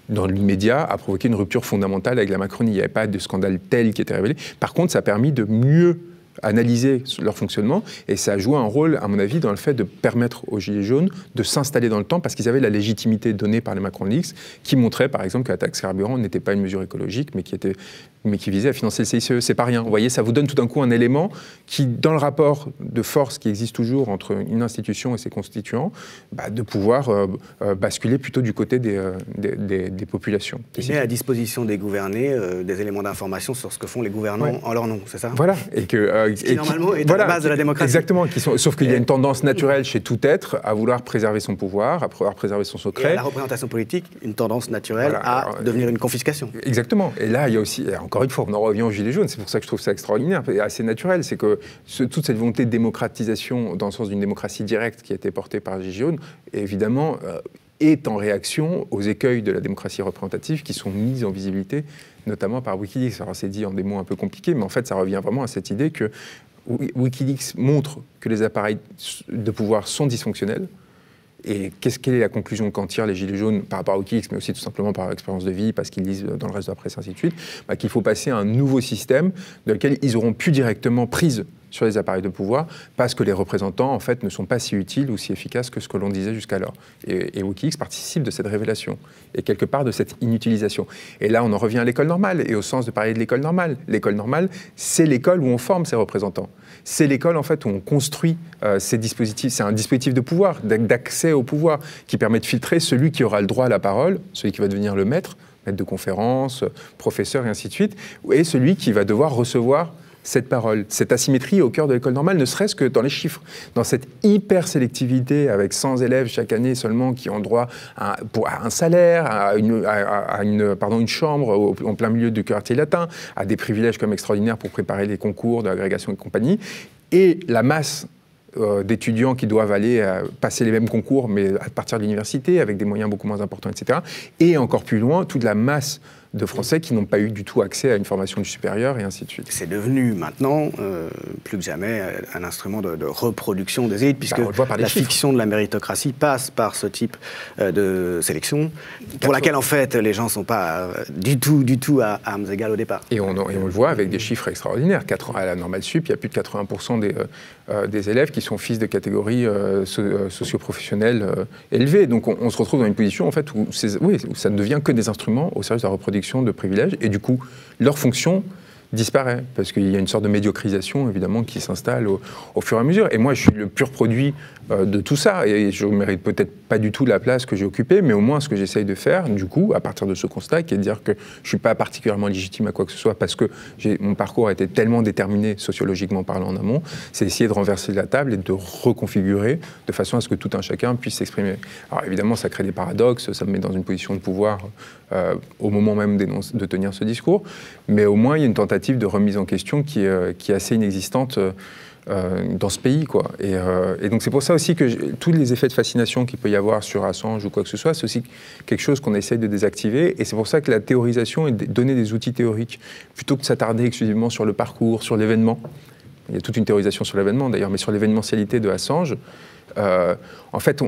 Speaker 3: dans l'immédiat, à provoquer une rupture fondamentale avec la Macronie. Il n'y avait pas de scandale tel qui était révélé. Par contre, ça a permis de mieux analyser leur fonctionnement, et ça a joué un rôle, à mon avis, dans le fait de permettre aux Gilets jaunes de s'installer dans le temps, parce qu'ils avaient la légitimité donnée par les Macron Leaks, qui montrait, par exemple, que la taxe carburant n'était pas une mesure écologique, mais qui visait à financer le CICE. C'est pas rien. Vous voyez, ça vous donne tout d'un coup un élément qui, dans le rapport de force qui existe toujours entre une institution et ses constituants, de pouvoir basculer plutôt du côté des populations.
Speaker 2: Il met à disposition des gouvernés des éléments d'information sur ce que font les gouvernants en leur nom, c'est ça ?
Speaker 3: Voilà. Et que
Speaker 2: qui normalement est à la base de la démocratie.
Speaker 3: Exactement, sauf qu'il y a une tendance naturelle chez tout être à vouloir préserver son pouvoir, à vouloir préserver son secret.
Speaker 2: Et à la représentation politique, une tendance naturelle à devenir une confiscation.
Speaker 3: Exactement. Et là, il y a aussi, encore une fois, on en revient aux Gilets jaunes, c'est pour ça que je trouve ça extraordinaire, et assez naturel, c'est que toute cette volonté de démocratisation, dans le sens d'une démocratie directe qui a été portée par les Gilets jaunes, évidemment... est en réaction aux écueils de la démocratie représentative qui sont mis en visibilité, notamment par Wikileaks. Alors c'est dit en des mots un peu compliqués, mais en fait ça revient vraiment à cette idée que Wikileaks montre que les appareils de pouvoir sont dysfonctionnels. Et quelle est la conclusion qu'en tirent les Gilets jaunes par rapport à Wikileaks, mais aussi tout simplement par expérience de vie, parce qu'ils lisent dans le reste de la presse, ainsi de suite, qu'il faut passer à un nouveau système dans lequel ils auront plus directement prise sur les appareils de pouvoir, parce que les représentants, en fait, ne sont pas si utiles ou si efficaces que ce que l'on disait jusqu'alors. Et Wikileaks participe de cette révélation, et quelque part de cette inutilisation. Et là, on en revient à l'école normale, et au sens de parler de l'école normale. L'école normale, c'est l'école où on forme ces représentants. C'est l'école, en fait, où on construit ces dispositifs. C'est un dispositif de pouvoir, d'accès au pouvoir, qui permet de filtrer celui qui aura le droit à la parole, celui qui va devenir le maître de conférence, professeur, et ainsi de suite, et celui qui va devoir recevoir cette parole. Cette asymétrie au cœur de l'école normale, ne serait-ce que dans les chiffres, dans cette hyper-sélectivité avec 100 élèves chaque année seulement qui ont droit à un salaire, à une chambre en plein milieu du quartier latin, à des privilèges comme extraordinaires pour préparer les concours d'agrégation et compagnie, et la masse d'étudiants qui doivent aller passer les mêmes concours, mais à partir de l'université, avec des moyens beaucoup moins importants, etc. Et encore plus loin, toute la masse de Français qui n'ont pas eu du tout accès à une formation du supérieur, et ainsi de suite.
Speaker 2: C'est devenu maintenant, plus que jamais, un instrument de reproduction des élites, puisque la fiction de la méritocratie passe par ce type de sélection, pour laquelle, en fait, les gens ne sont pas du tout à armes égales au départ.
Speaker 3: Et on le voit avec des chiffres extraordinaires. À la Normale Sup, il y a plus de 80% des élèves qui sont fils de catégories socio-professionnelles élevées. Donc on se retrouve dans une position, en fait, où ça ne devient que des instruments au service de la reproduction de privilèges, et du coup, leur fonction disparaît, parce qu'il y a une sorte de médiocrisation, évidemment, qui s'installe au fur et à mesure. Et moi, je suis le pur produit de tout ça, et je ne mérite peut-être pas du tout la place que j'ai occupée, mais au moins, ce que j'essaye de faire, du coup, à partir de ce constat, qui est de dire que je ne suis pas particulièrement légitime à quoi que ce soit, parce que mon parcours a été tellement déterminé, sociologiquement parlant en amont, c'est essayer de renverser la table et de reconfigurer de façon à ce que tout un chacun puisse s'exprimer. Alors évidemment, ça crée des paradoxes, ça me met dans une position de pouvoir au moment même de tenir ce discours, mais au moins, il y a une tentative de remise en question qui est assez inexistante dans ce pays, quoi. Et donc c'est pour ça aussi que tous les effets de fascination qu'il peut y avoir sur Assange ou quoi que ce soit, c'est aussi quelque chose qu'on essaye de désactiver, et c'est pour ça que la théorisation est de donner des outils théoriques, plutôt que de s'attarder exclusivement sur le parcours, sur l'événement. Il y a toute une théorisation sur l'événement d'ailleurs, mais sur l'événementialité de Assange, en fait,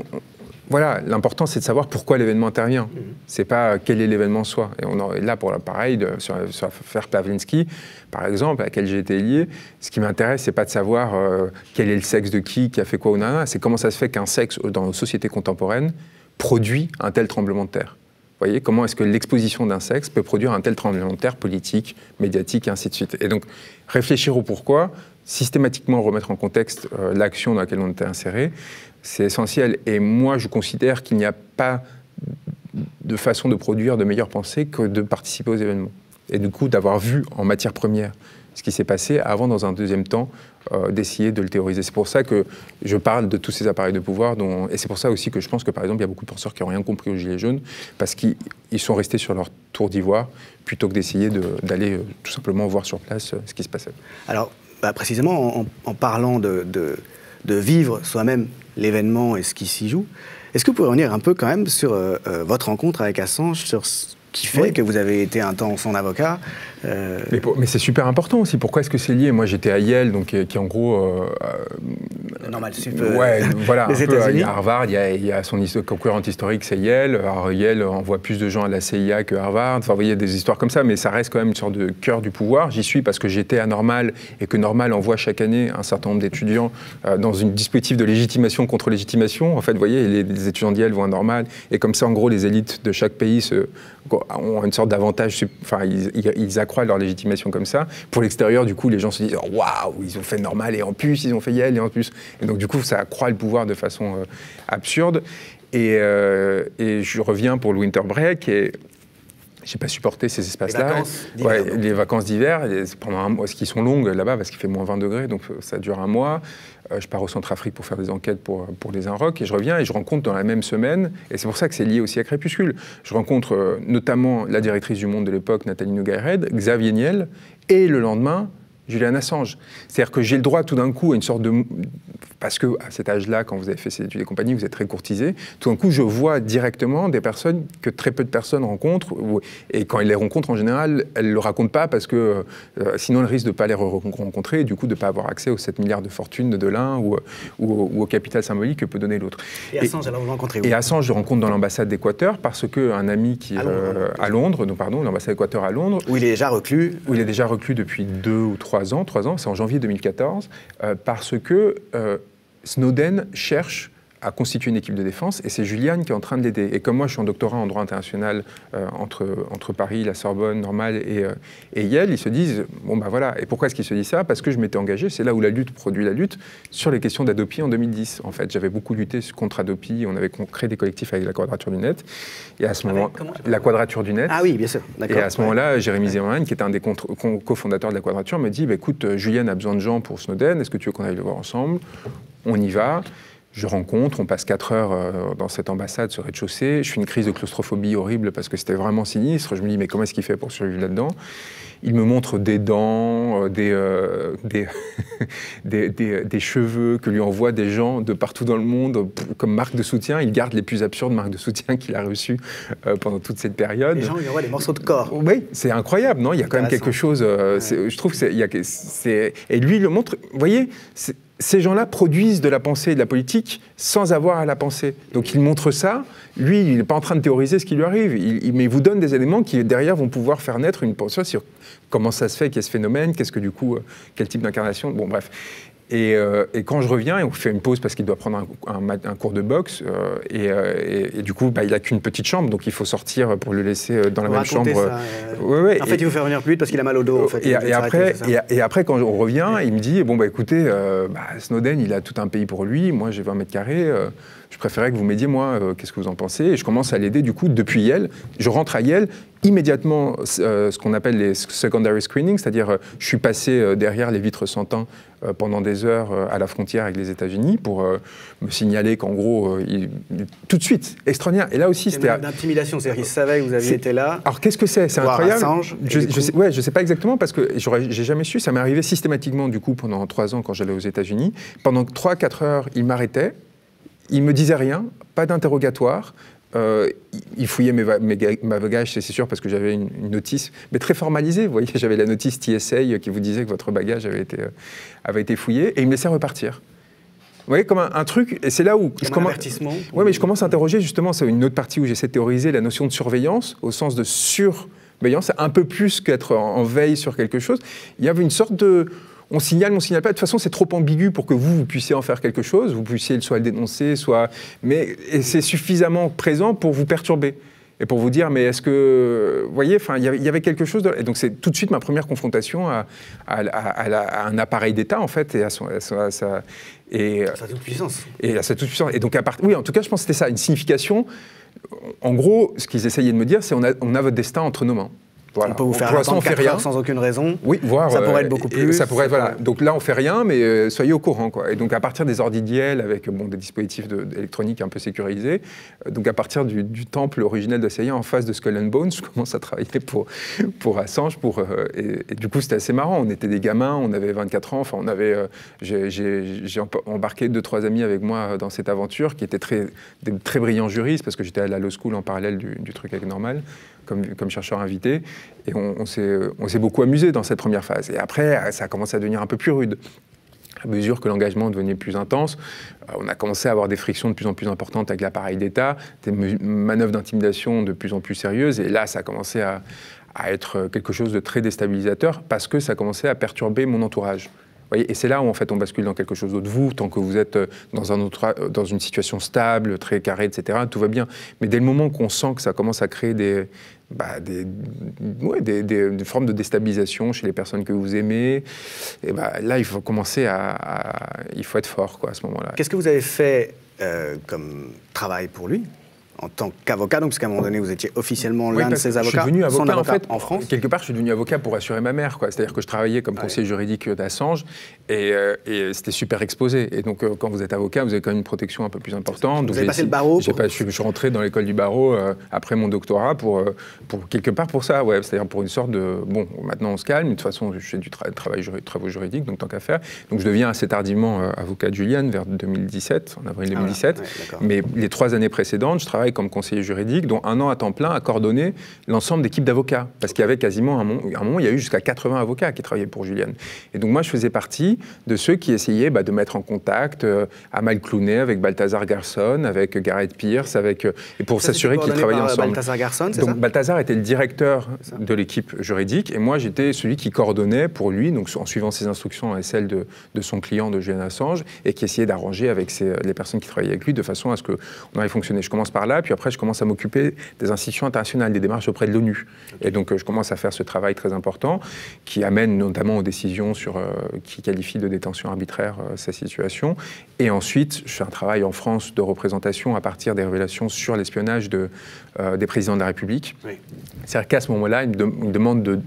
Speaker 3: voilà, l'important c'est de savoir pourquoi l'événement intervient. C'est pas quel est l'événement soit. Et on est là pour pareil, sur l'affaire Pawlenski, par exemple, à laquelle j'ai été lié. Ce qui m'intéresse, c'est pas de savoir quel est le sexe de qui a fait quoi ou nana, c'est comment ça se fait qu'un sexe dans nos sociétés contemporaines produit un tel tremblement de terre. Vous voyez, comment est-ce que l'exposition d'un sexe peut produire un tel tremblement de terre politique, médiatique, et ainsi de suite. Et donc, réfléchir au pourquoi, systématiquement remettre en contexte l'action dans laquelle on était inséré, c'est essentiel. Et moi, je considère qu'il n'y a pas de façon de produire de meilleures pensées que de participer aux événements. Et du coup, d'avoir vu en matière première ce qui s'est passé avant, dans un deuxième temps, d'essayer de le théoriser. C'est pour ça que je parle de tous ces appareils de pouvoir. Et c'est pour ça aussi que je pense que, par exemple, il y a beaucoup de penseurs qui n'ont rien compris aux Gilets jaunes, parce qu'ils sont restés sur leur tour d'ivoire, plutôt que d'essayer d'aller tout simplement voir sur place ce qui se passait.
Speaker 2: Alors, précisément, en parlant de vivre soi-même l'événement et ce qui s'y joue, est-ce que vous pourriez revenir un peu quand même sur votre rencontre avec Assange, sur ce qui fait que vous avez été un temps son avocat
Speaker 3: Mais c'est super important aussi. Pourquoi est-ce que c'est lié? Moi, j'étais à Yale, donc qui est en gros...
Speaker 2: Normal Sup,
Speaker 3: voilà,
Speaker 2: les États-Unis.
Speaker 3: Harvard, il y a son concurrente historique, c'est Yale. Alors, Yale envoie plus de gens à la CIA que Harvard. Enfin, vous voyez, des histoires comme ça, mais ça reste quand même une sorte de cœur du pouvoir. J'y suis parce que j'étais à Normal, et que Normal envoie chaque année un certain nombre d'étudiants dans une dispositif de légitimation contre légitimation. En fait, vous voyez, les étudiants d'Yale vont à Normal, et comme ça, en gros, les élites de chaque pays ont une sorte d'avantage, enfin, ils accroissent leur légitimation comme ça. Pour l'extérieur, du coup, les gens se disent « Waouh, ils ont fait Normal, et en plus, ils ont fait Yale, et en plus... » Et donc, du coup, ça accroît le pouvoir de façon absurde. Et je reviens pour le winter break, et j'ai pas supporté ces espaces-là. Les vacances d'hiver, pendant un mois, qui sont longues là-bas, parce qu'il fait moins 20 degrés, donc ça dure un mois. Je pars au Centrafrique pour faire des enquêtes pour les Inrocks, et je reviens et je rencontre dans la même semaine, et c'est pour ça que c'est lié aussi à Crépuscule, je rencontre notamment la directrice du Monde de l'époque, Nathalie Nogueira-Red, Xavier Niel, et le lendemain, Julian Assange. C'est-à-dire que j'ai le droit tout d'un coup à une sorte de... parce qu'à cet âge-là, quand vous avez fait ces études et compagnie, vous êtes très courtisé. Tout d'un coup, je vois directement des personnes que très peu de personnes rencontrent. Et quand elles les rencontrent, en général, elles ne le racontent pas parce que sinon, elles risquent de ne pas les rencontrer et du coup, de ne pas avoir accès aux 7 milliards de fortune de l'un ou au capital symbolique que peut donner l'autre.
Speaker 2: Et Assange, alors vous rencontrez où?
Speaker 3: Et Assange, je rencontre dans l'ambassade d'Équateur parce qu'un ami qui à Londres, l'ambassade d'Équateur à Londres,
Speaker 2: où il est déjà reclus.
Speaker 3: Où il est déjà reclus depuis 2 ou 3 ans, c'est en janvier 2014, parce que Snowden cherche à constituer une équipe de défense et c'est Julian qui est en train de l'aider. Et comme moi, je suis en doctorat en droit international entre Paris, la Sorbonne, Normale et Yale, ils se disent, bon ben voilà, et pourquoi est-ce qu'ils se disent ça? Parce que je m'étais engagé, c'est là où la lutte produit la lutte, sur les questions d'Adopi en 2010. En fait, j'avais beaucoup lutté contre Adopi, on avait créé des collectifs avec la Quadrature du Net, et à ce moment, la Quadrature du Net.
Speaker 2: Ah oui, bien sûr, d'accord.
Speaker 3: Et à ce moment-là, Jérémy Zimmerman, qui était un des cofondateurs de la Quadrature, me dit, bah, écoute, Julian a besoin de gens pour Snowden, est-ce que tu veux qu'on aille le voir ensemble? On y va. Je rencontre, on passe 4 heures dans cette ambassade, ce rez-de-chaussée. Je fais une crise de claustrophobie horrible parce que c'était vraiment sinistre. Je me dis, mais comment est-ce qu'il fait pour survivre là-dedans? Il me montre des dents, des cheveux que lui envoient des gens de partout dans le monde comme marque de soutien. Il garde les plus absurdes marques de soutien qu'il a reçues pendant toute cette période.
Speaker 2: Les gens lui envoient des morceaux de corps.
Speaker 3: Oui, c'est incroyable, non? Il y a quand même quelque chose... je trouve que c'est... Et lui, il le montre... Vous voyez, ces gens-là produisent de la pensée et de la politique sans avoir à la penser. Donc il montre ça. Lui, il n'est pas en train de théoriser ce qui lui arrive, mais il vous donne des éléments qui, derrière, vont pouvoir faire naître une pensée sur comment ça se fait, qu'il y a ce phénomène, qu'est-ce que du coup, quel type d'incarnation. Bon, bref. Et quand je reviens, et on fait une pause parce qu'il doit prendre un cours de boxe, et du coup, bah, il n'a qu'une petite chambre, donc il faut sortir pour le laisser dans la même chambre.
Speaker 2: En fait, il faut faire venir plus vite parce qu'il a mal au dos. En fait,
Speaker 3: et après, quand on revient, il me dit, bon, bah, écoutez, Snowden, il a tout un pays pour lui, moi j'ai 20 mètres carrés, je préférais que vous m'aidiez, moi, qu'est-ce que vous en pensez? Et je commence à l'aider, du coup, depuis Yale. Je rentre à Yale, immédiatement, ce qu'on appelle les secondary screenings, c'est-à-dire je suis passé derrière les vitres sans teint pendant des heures à la frontière avec les États-Unis pour me signaler qu'en gros, tout de suite, extraordinaire. Et là aussi, c'était...
Speaker 2: d'intimidation, c'est-à-dire qu'ils savaient que vous aviez été là.
Speaker 3: Alors, qu'est-ce que c'est? C'est incroyable.
Speaker 2: Assange,
Speaker 3: je sais pas exactement parce que j'ai jamais su. Ça m'est arrivé systématiquement, du coup, pendant 3 ans quand j'allais aux États-Unis. Pendant 3-4 heures, il m'arrêtait. Il me disait rien, pas d'interrogatoire. Il fouillait mes bagages, c'est sûr, parce que j'avais une notice, mais très formalisée. Vous voyez, j'avais la notice TSA qui vous disait que votre bagage avait été fouillé, et il me laissait repartir. Vous voyez, comme un truc, et c'est là où je commence... Oui, mais je commence à interroger, justement, c'est une autre partie où j'essaie de théoriser la notion de surveillance, au sens de surveillance, un peu plus qu'être en veille sur quelque chose. Il y avait une sorte de... On signale pas. De toute façon, c'est trop ambigu pour que vous puissiez en faire quelque chose. Vous puissiez soit le dénoncer, et c'est suffisamment présent pour vous perturber. Et pour vous dire, mais est-ce que... Vous voyez, il y avait quelque chose... Et donc, c'est tout de suite ma première confrontation à un appareil d'État, en fait, et à sa
Speaker 2: toute-puissance.
Speaker 3: Et à sa toute-puissance. Et donc, oui, en tout cas, je pense que c'était ça, une signification. En gros, ce qu'ils essayaient de me dire, c'est on a votre destin entre nos mains. Voilà.
Speaker 2: On peut vous faire attendre 4 heures sans aucune raison.
Speaker 3: Oui, voire,
Speaker 2: ça pourrait être beaucoup plus.
Speaker 3: Ça pourrait, voilà. Donc là, on fait rien, mais soyez au courant, quoi. Et donc, à partir des ordi d'Yale, avec des dispositifs électroniques un peu sécurisés, donc à partir du temple originel de CIA, en face de Skull and Bones, je commence à travailler pour Assange. Et du coup, c'était assez marrant. On était des gamins, on avait 24 ans. Enfin, j'ai embarqué 2-3 amis avec moi dans cette aventure, qui étaient des très brillants juristes, parce que j'étais à la law school en parallèle du truc avec Normal, comme chercheur invité. Et on s'est beaucoup amusé dans cette première phase. Et après, ça a commencé à devenir un peu plus rude. À mesure que l'engagement devenait plus intense, on a commencé à avoir des frictions de plus en plus importantes avec l'appareil d'État, des manœuvres d'intimidation de plus en plus sérieuses. Et là, ça a commencé à être quelque chose de très déstabilisateur parce que ça a commencé à perturber mon entourage. Voyez, et c'est là où en fait on bascule dans quelque chose d'autre. Vous, tant que vous êtes dans une situation stable, très carrée, etc., tout va bien. Mais dès le moment qu'on sent que ça commence à créer des formes de déstabilisation chez les personnes que vous aimez, et là il faut commencer il faut être fort, quoi, à ce moment-là.
Speaker 2: Qu'est-ce que vous avez fait comme travail pour lui? en tant qu'avocat, donc, parce qu'à un moment donné, vous étiez officiellement l'un de ces avocats,
Speaker 3: je suis devenu avocat,
Speaker 2: avocat
Speaker 3: en fait,
Speaker 2: en France.
Speaker 3: Quelque part, je suis devenu avocat pour assurer ma mère, quoi. C'est-à-dire que je travaillais comme conseiller juridique d'Assange et c'était super exposé. Et donc, quand vous êtes avocat, vous avez quand même une protection un peu plus importante.
Speaker 2: Vous avez passé le barreau
Speaker 3: Je suis rentré dans l'école du barreau après mon doctorat pour quelque part pour ça, ouais. C'est-à-dire pour une sorte de... Bon, maintenant on se calme, de toute façon, je fais du travaux juridiques, donc tant qu'à faire. Donc je deviens assez tardivement avocat de Julian, vers 2017, en avril 2017. Mais les 3 années précédentes, je travaille comme conseiller juridique, dont 1 an à temps plein à coordonner l'ensemble d'équipes d'avocats. Parce qu'il y avait quasiment un moment, il y a eu jusqu'à 80 avocats qui travaillaient pour Julian. Et donc moi, je faisais partie de ceux qui essayaient de mettre en contact Amal Clooney avec Balthazar Garson, avec Gareth Pierce, et pour s'assurer qu'ils travaillaient ensemble.
Speaker 2: Balthazar Garson, c'est
Speaker 3: donc,
Speaker 2: ça?
Speaker 3: Balthazar était le directeur de l'équipe juridique, et moi, j'étais celui qui coordonnait pour lui, donc en suivant ses instructions et celles de son client, de Julian Assange, et qui essayait d'arranger avec les personnes qui travaillaient avec lui de façon à ce qu'on aille fonctionner. Je commence par là, puis après, je commence à m'occuper des institutions internationales, des démarches auprès de l'ONU. Et donc, je commence à faire ce travail très important qui amène notamment aux décisions qui qualifient de détention arbitraire ces situations. Et ensuite, je fais un travail en France de représentation à partir des révélations sur l'espionnage des présidents de la République. Oui. C'est-à-dire qu'à ce moment-là, ils me demandent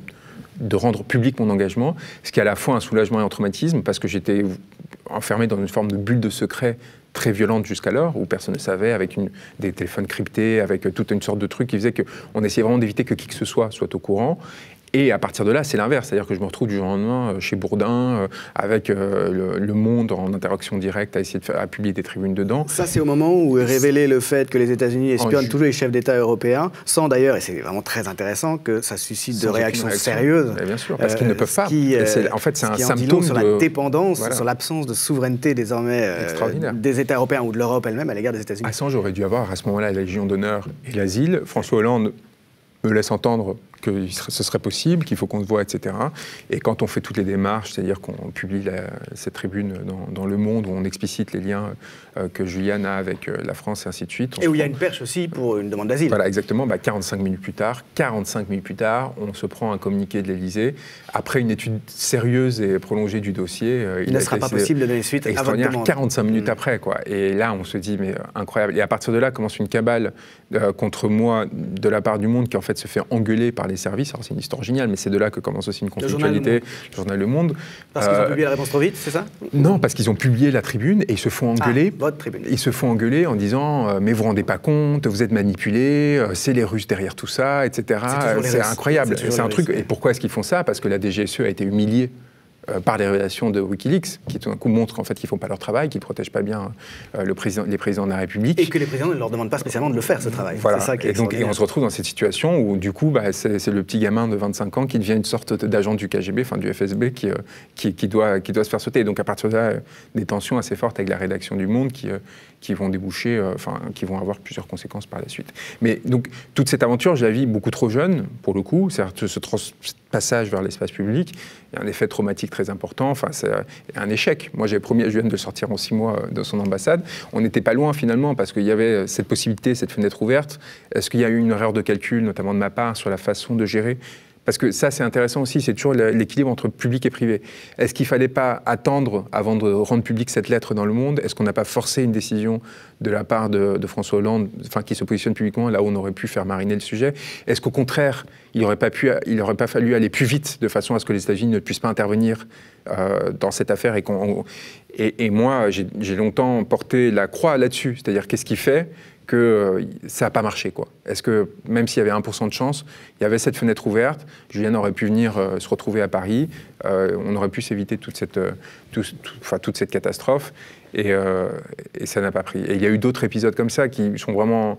Speaker 3: de rendre public mon engagement, ce qui est à la fois un soulagement et un traumatisme, parce que j'étais enfermé dans une forme de bulle de secret très violente jusqu'alors, où personne ne savait, avec des téléphones cryptés, avec toute une sorte de truc qui faisait qu'on essayait vraiment d'éviter que qui que ce soit au courant. Et à partir de là, c'est l'inverse. C'est-à-dire que je me retrouve du jour au lendemain chez Bourdin, avec le Monde en interaction directe, à essayer à publier des tribunes dedans.
Speaker 2: Ça, c'est au moment où est révélé le fait que les États-Unis espionnent toujours les chefs d'État européens, sans d'ailleurs, et c'est vraiment très intéressant, que ça suscite de réactions sérieuses.
Speaker 3: Mais bien sûr, parce qu'ils ne peuvent pas. En fait, c'est un symptôme
Speaker 2: sur la dépendance, sur l'absence de souveraineté désormais des États européens ou de l'Europe elle-même à l'égard des États-Unis.
Speaker 3: Assange aurait dû avoir à ce moment-là la Légion d'honneur et l'asile. François Hollande me laisse entendre que ce serait possible, qu'il faut qu'on se voit, etc. Et quand on fait toutes les démarches, c'est-à-dire qu'on publie cette tribune dans Le Monde, où on explicite les liens que Julian a avec la France et ainsi de suite.
Speaker 2: Et où il y a une perche aussi pour une demande d'asile.
Speaker 3: Voilà, exactement. 45 minutes plus tard, on se prend un communiqué de l'Élysée. Après une étude sérieuse et prolongée du dossier,
Speaker 2: il ne sera pas possible de donner suite à votre demande.
Speaker 3: 45 minutes après, quoi. Et là, on se dit, mais incroyable. Et à partir de là, commence une cabale contre moi de la part du Monde, qui en fait se fait engueuler par les services. Alors c'est une histoire géniale, mais c'est de là que commence aussi une conflictualité. Le journal Le Monde.
Speaker 2: Parce qu'ils ont publié la réponse trop vite, c'est ça?
Speaker 3: Non, parce qu'ils ont publié la tribune et ils se font engueuler.
Speaker 2: Votre tribune.
Speaker 3: Ils se font engueuler en disant mais vous vous rendez pas compte, vous êtes manipulés, c'est les Russes derrière tout ça, etc. C'est incroyable. C'est un truc. Et pourquoi est-ce qu'ils font ça? Parce que la DGSE a été humiliée par les révélations de Wikileaks, qui tout d'un coup montrent qu'en fait, qu'ils ne font pas leur travail, qu'ils ne protègent pas bien les présidents de la République.
Speaker 2: Et que les présidents ne leur demandent pas spécialement de le faire, ce travail.
Speaker 3: Voilà.
Speaker 2: C'est ça qui est
Speaker 3: et on se retrouve dans cette situation où, du coup, c'est le petit gamin de 25 ans qui devient une sorte d'agent du KGB, enfin du FSB, qui doit se faire sauter. Et donc, à partir de là, des tensions assez fortes avec la rédaction du Monde qui vont déboucher, qui vont avoir plusieurs conséquences par la suite. Mais donc, toute cette aventure, je la vis beaucoup trop jeune, pour le coup. C'est-à-dire ce passage vers l'espace public, il y a un effet traumatique très important, c'est un échec. Moi, j'avais promis à Julian de sortir en 6 mois de son ambassade. On n'était pas loin, finalement, parce qu'il y avait cette possibilité, cette fenêtre ouverte. Est-ce qu'il y a eu une erreur de calcul, notamment de ma part, sur la façon de gérer ? Parce que ça, c'est intéressant aussi, c'est toujours l'équilibre entre public et privé. Est-ce qu'il ne fallait pas attendre avant de rendre publique cette lettre dans Le Monde? Est-ce qu'on n'a pas forcé une décision de la part de François Hollande, qui se positionne publiquement, là où on aurait pu faire mariner le sujet? Est-ce qu'au contraire, il n'aurait pas fallu aller plus vite, de façon à ce que les États-Unis ne puissent pas intervenir dans cette affaire? Et moi, j'ai longtemps porté la croix là-dessus, c'est-à-dire qu'est-ce qui fait que ça n'a pas marché, quoi. Est-ce que, même s'il y avait 1% de chance, il y avait cette fenêtre ouverte, Julian aurait pu venir se retrouver à Paris, on aurait pu s'éviter toute cette catastrophe, et ça n'a pas pris. Et il y a eu d'autres épisodes comme ça qui sont vraiment...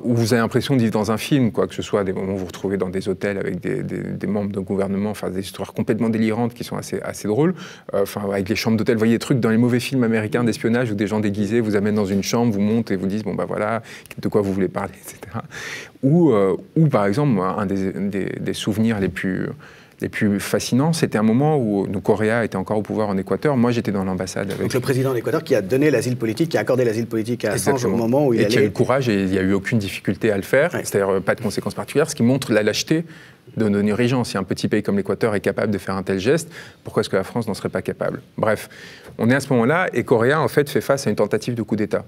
Speaker 3: où vous avez l'impression de vivre dans un film, quoi, que ce soit des moments où vous vous retrouvez dans des hôtels avec des membres de gouvernement, des histoires complètement délirantes qui sont assez drôles, avec les chambres d'hôtel, vous voyez des trucs dans les mauvais films américains d'espionnage où des gens déguisés vous amènent dans une chambre, vous montent et vous disent bon bah voilà, de quoi vous voulez parler, etc. Ou par exemple, un des souvenirs les plus fascinants, c'était un moment où Correa était encore au pouvoir en Équateur. Moi, j'étais dans l'ambassade avec...
Speaker 2: Donc le président de l'Équateur qui a donné l'asile politique, qui a accordé l'asile politique à Assange au moment où il allait...
Speaker 3: Et qui a eu le courage et il n'y a eu aucune difficulté à le faire, c'est-à-dire pas de conséquences particulières, ce qui montre la lâcheté de nos dirigeants. Si un petit pays comme l'Équateur est capable de faire un tel geste, pourquoi est-ce que la France n'en serait pas capable? Bref, on est à ce moment-là et Correa, en fait, fait face à une tentative de coup d'État.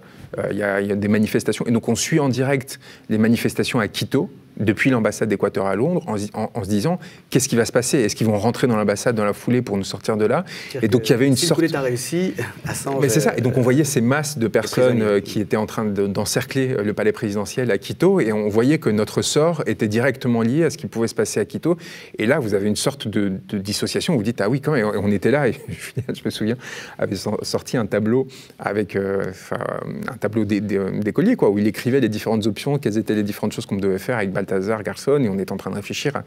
Speaker 3: Il y a des manifestations, et donc on suit en direct les manifestations à Quito, depuis l'ambassade d'Équateur à Londres, en se disant qu'est-ce qui va se passer? Est-ce qu'ils vont rentrer dans l'ambassade dans la foulée pour nous sortir de là? Et donc il y avait une sorte.
Speaker 2: Si le coup d'État réussi, Assange.
Speaker 3: Mais c'est ça. Et donc on voyait ces masses de personnes qui étaient en train d'encercler le palais présidentiel à Quito, et on voyait que notre sort était directement lié à ce qui pouvait se passer à Quito. Et là, vous avez une sorte de dissociation où vous dites ah oui quand même. On était là et je me souviens avait sorti un tableau avec un tableau d'écolier quoi, où il écrivait les différentes options, quelles étaient les différentes choses qu'on devait faire avec Balthazar Garçon, et on est en train de réfléchir à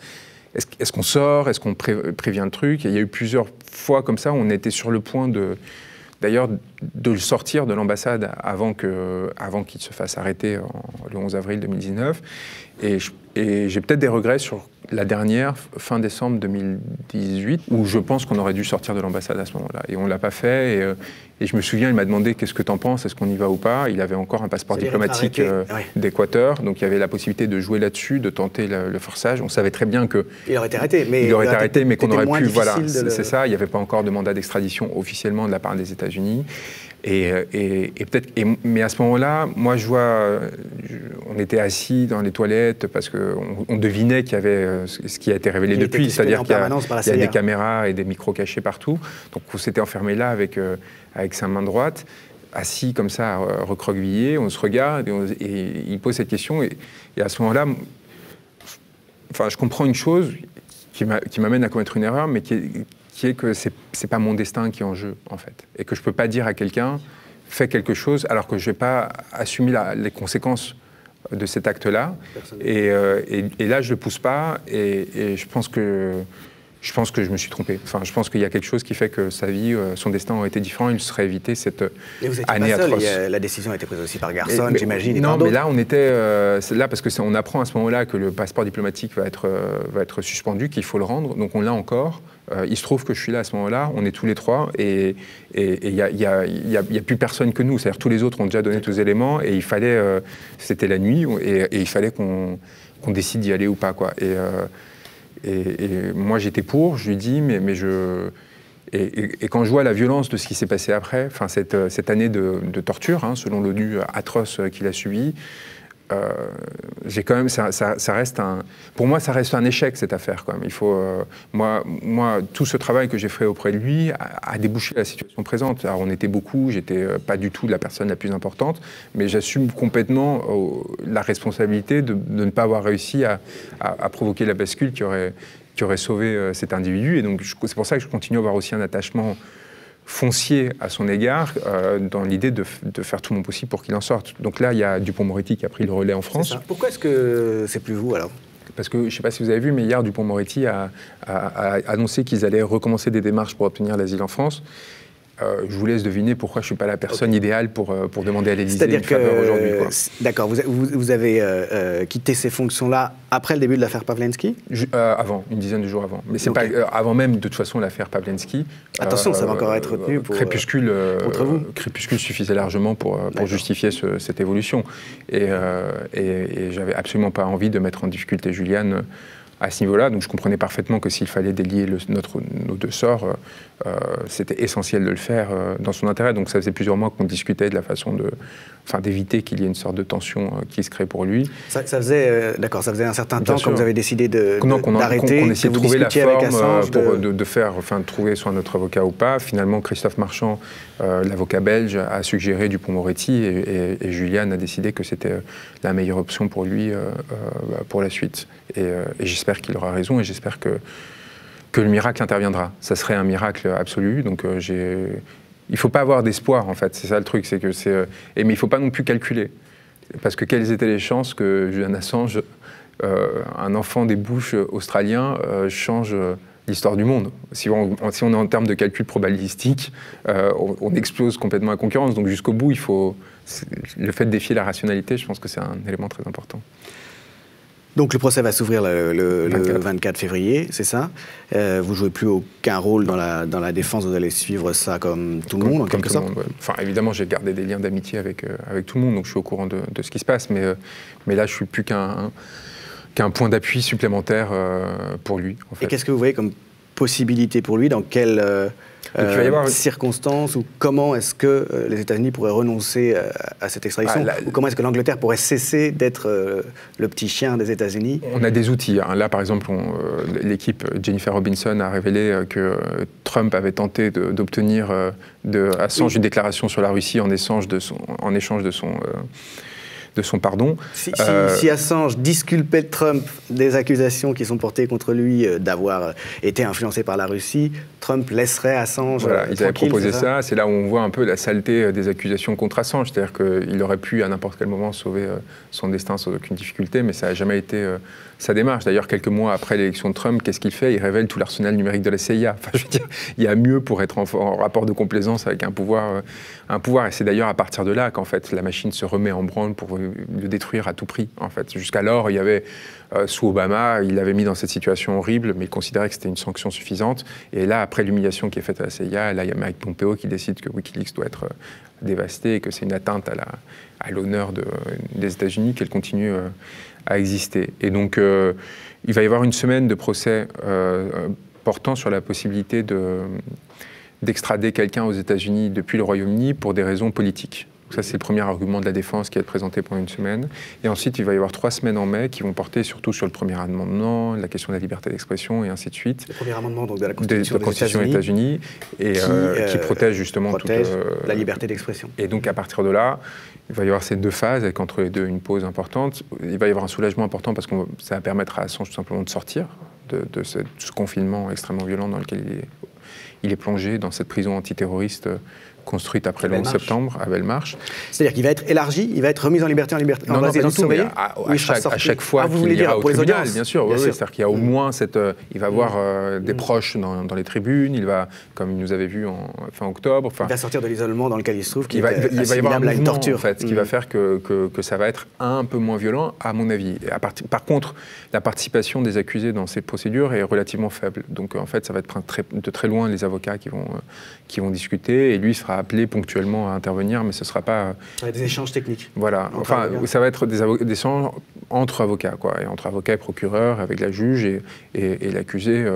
Speaker 3: est-ce qu'on sort, est-ce qu'on prévient le truc. Et il y a eu plusieurs fois comme ça où on était sur le point d'ailleurs de le sortir de l'ambassade avant qu'il se fasse arrêter le 11 avril 2019. Et j'ai peut-être des regrets sur la dernière, fin décembre 2018, où je pense qu'on aurait dû sortir de l'ambassade à ce moment-là. Et on ne l'a pas fait. Et je me souviens, il m'a demandé qu'est-ce que tu en penses, est-ce qu'on y va ou pas. Il avait encore un passeport diplomatique d'Équateur, donc il y avait la possibilité de jouer là-dessus, de tenter le forçage. On savait très bien que...
Speaker 2: Il aurait été arrêté,
Speaker 3: mais qu'on aurait pu... Voilà, c'est ça, il n'y avait pas encore de mandat d'extradition officiellement de la part des États-Unis. Mais à ce moment-là, moi je vois, on était assis dans les toilettes parce qu'on devinait qu'il y avait ce qui a été révélé depuis, c'est-à-dire qu'il y a des caméras et des micros cachés partout. Donc on s'était enfermé là avec sa main droite, assis comme ça, recroquevillé, on se regarde et il pose cette question. Et à ce moment-là, enfin, je comprends une chose qui m'amène à commettre une erreur, mais qui est que c'est pas mon destin qui est en jeu, en fait. Et que je peux pas dire à quelqu'un, fais quelque chose, alors que je vais pas assumer les conséquences de cet acte-là. Et là, je le pousse pas, et je pense que je me suis trompé. Enfin, je pense qu'il y a quelque chose qui fait que sa vie, son destin aurait été différent, il serait évité cette année atroce.
Speaker 2: La décision a été prise aussi par Garçon, j'imagine.
Speaker 3: Non, mais là, on était là parce que on apprend à ce moment-là que le passeport diplomatique va être suspendu, qu'il faut le rendre. Donc on l'a encore. Il se trouve que je suis là à ce moment-là, on est tous les trois, et il y a plus personne que nous. C'est-à-dire tous les autres ont déjà donné tous les éléments, et il fallait, c'était la nuit, et il fallait qu'on décide d'y aller ou pas, quoi. Et moi j'étais pour, je lui dis, mais je... Et quand je vois la violence de ce qui s'est passé après, enfin cette année de torture, hein, selon l'ONU, atroce qu'il a subie, j'ai quand même, ça reste pour moi, ça reste un échec, cette affaire, quand même. Il faut, moi, tout ce travail que j'ai fait auprès de lui a débouché la situation présente. Alors, on était beaucoup, j'étais pas du tout la personne la plus importante, mais j'assume complètement la responsabilité de ne pas avoir réussi à provoquer la bascule qui aurait sauvé cet individu. Et donc, c'est pour ça que je continue à avoir aussi un attachement foncier à son égard, dans l'idée de faire tout mon possible pour qu'il en sorte. Donc là, il y a Dupond-Moretti qui a pris le relais en France.
Speaker 2: Pourquoi est-ce que c'est plus vous, alors ?
Speaker 3: Parce que, je ne sais pas si vous avez vu, mais hier, Dupond-Moretti a annoncé qu'ils allaient recommencer des démarches pour obtenir l'asile en France. Je vous laisse deviner pourquoi je ne suis pas la personne idéale pour demander à l'Élysée une faveur aujourd'hui.
Speaker 2: D'accord, vous avez quitté ces fonctions-là après le début de l'affaire Pawlenski ?
Speaker 3: Avant, une dizaine de jours avant. Mais c'est pas avant même, de toute façon, l'affaire Pawlenski.
Speaker 2: Attention, ça va encore être retenu pour...
Speaker 3: Crépuscule suffisait largement pour justifier cette évolution. Et j'avais absolument pas envie de mettre en difficulté Juliane à ce niveau-là. Donc je comprenais parfaitement que s'il fallait délier nos deux sorts, c'était essentiel de le faire dans son intérêt. Donc ça faisait plusieurs mois qu'on discutait de la façon d'éviter qu'il y ait une sorte de tension qui se crée pour lui.
Speaker 2: Ça faisait un certain temps quand vous avez décidé d'arrêter,
Speaker 3: qu'on essayait de trouver la forme de trouver soit notre avocat ou pas. Finalement, Christophe Marchand, l'avocat belge, a suggéré Dupond-Moretti, et Juliane a décidé que c'était la meilleure option pour lui pour la suite. Et j'espère qu'il aura raison, et j'espère que le miracle interviendra. Ça serait un miracle absolu. Donc il ne faut pas avoir d'espoir, en fait. C'est ça le truc. Mais il ne faut pas non plus calculer. Parce que quelles étaient les chances que Julian Assange, un enfant des Bush australiens, change l'histoire du monde. Si on est en termes de calcul probabilistique, on explose complètement la concurrence. Donc jusqu'au bout, le fait de défier la rationalité, je pense que c'est un élément très important.
Speaker 2: Donc le procès va s'ouvrir le 24 février, c'est ça. Vous ne jouez plus aucun rôle dans la défense, vous allez suivre ça comme tout le monde, en quelque sorte.
Speaker 3: Ouais. Enfin, évidemment, j'ai gardé des liens d'amitié avec tout le monde, donc je suis au courant de ce qui se passe, mais là, je ne suis plus qu'un qu'un point d'appui supplémentaire pour lui. En fait.
Speaker 2: Et qu'est-ce que vous voyez comme possibilité pour lui? Dans quelles circonstances ou comment est-ce que les États-Unis pourraient renoncer à cette extradition? Ou comment est-ce que l'Angleterre pourrait cesser d'être le petit chien des États-Unis?
Speaker 3: On a des outils. Hein. Là, par exemple, l'équipe Jennifer Robinson a révélé que Trump avait tenté d'obtenir de Assange une déclaration sur la Russie en échange de son pardon.
Speaker 2: Si Assange disculpait Trump des accusations qui sont portées contre lui d'avoir été influencé par la Russie, Trump laisserait Assange
Speaker 3: ils avaient proposé ça. C'est là où on voit un peu la saleté des accusations contre Assange. C'est-à-dire qu'il aurait pu à n'importe quel moment sauver son destin sans aucune difficulté, mais ça n'a jamais été sa démarche. D'ailleurs, quelques mois après l'élection de Trump, qu'est-ce qu'il fait? Il révèle tout l'arsenal numérique de la CIA. Enfin, je veux dire, il y a mieux pour être en rapport de complaisance avec un pouvoir. Et c'est d'ailleurs à partir de là qu'en fait la machine se remet en branle pour le détruire à tout prix. En fait, jusqu'alors, il y avait sous Obama, il l'avait mis dans cette situation horrible, mais il considérait que c'était une sanction suffisante. Et là, après l'humiliation qui est faite à la CIA, là, il y a Mike Pompeo qui décide que WikiLeaks doit être dévasté et que c'est une atteinte à l'honneur des États-Unis qu'elle continue à exister. Et donc, il va y avoir une semaine de procès portant sur la possibilité d'extrader quelqu'un aux États-Unis depuis le Royaume-Uni pour des raisons politiques. Donc ça, c'est le premier argument de la défense qui va être présenté pendant une semaine. Et ensuite, il va y avoir 3 semaines en mai qui vont porter surtout sur le premier amendement, la question de la liberté d'expression et ainsi de suite.
Speaker 2: Le premier amendement donc, de la Constitution
Speaker 3: des États-Unis et qui protège justement
Speaker 2: la liberté d'expression.
Speaker 3: Et donc, à partir de là, il va y avoir ces 2 phases, avec entre les deux une pause importante. Il va y avoir un soulagement important parce que ça va permettre à Assange tout simplement de sortir de ce confinement extrêmement violent dans lequel il est plongé, dans cette prison antiterroriste construite après le 11 septembre à Belmarsh.
Speaker 2: C'est-à-dire qu'il va être élargi, il va être remis en liberté en résidence surveillée.
Speaker 3: À chaque fois qu'il ira au tribunal, bien sûr. C'est-à-dire qu'il y a au moins il va avoir des proches dans les tribunes, il va, comme il nous avait vu fin octobre.
Speaker 2: Il va sortir de l'isolement dans lequel il se trouve,
Speaker 3: il va y avoir un mouvement, torture. En fait, ce qui va faire que ça va être un peu moins violent, à mon avis. Par contre, la participation des accusés dans ces procédures est relativement faible. Donc, en fait, ça va être de très loin les avocats qui vont discuter, et lui sera appelé ponctuellement à intervenir, mais ce ne sera pas...
Speaker 2: Des échanges techniques.
Speaker 3: Voilà. Enfin, ça va être des échanges entre avocats, quoi, et entre avocats et procureurs, avec la juge, et l'accusé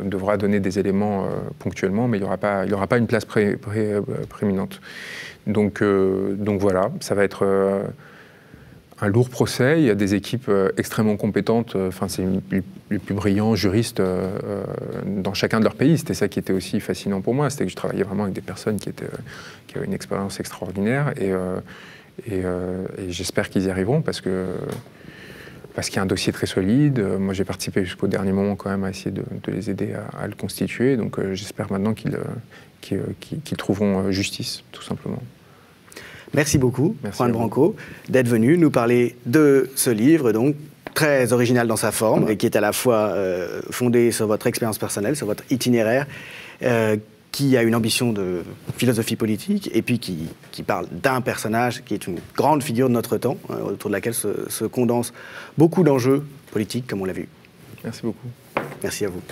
Speaker 3: devra donner des éléments ponctuellement, mais il n'y aura pas une place prééminente. Donc voilà, ça va être... un lourd procès, il y a des équipes extrêmement compétentes, c'est les plus brillants juristes dans chacun de leurs pays. C'était ça qui était aussi fascinant pour moi, c'était que je travaillais vraiment avec des personnes qui avaient une expérience extraordinaire, et j'espère qu'ils y arriveront parce qu'il y a un dossier très solide. Moi, j'ai participé jusqu'au dernier moment quand même à essayer de les aider à le constituer, donc j'espère maintenant qu'ils trouveront justice, tout simplement.
Speaker 2: Merci beaucoup, Juan Branco, d'être venu nous parler de ce livre, donc très original dans sa forme, et qui est à la fois fondé sur votre expérience personnelle, sur votre itinéraire, qui a une ambition de philosophie politique, et puis qui parle d'un personnage qui est une grande figure de notre temps, autour de laquelle se condensent beaucoup d'enjeux politiques, comme on l'a vu.
Speaker 3: Merci beaucoup.
Speaker 2: Merci à vous.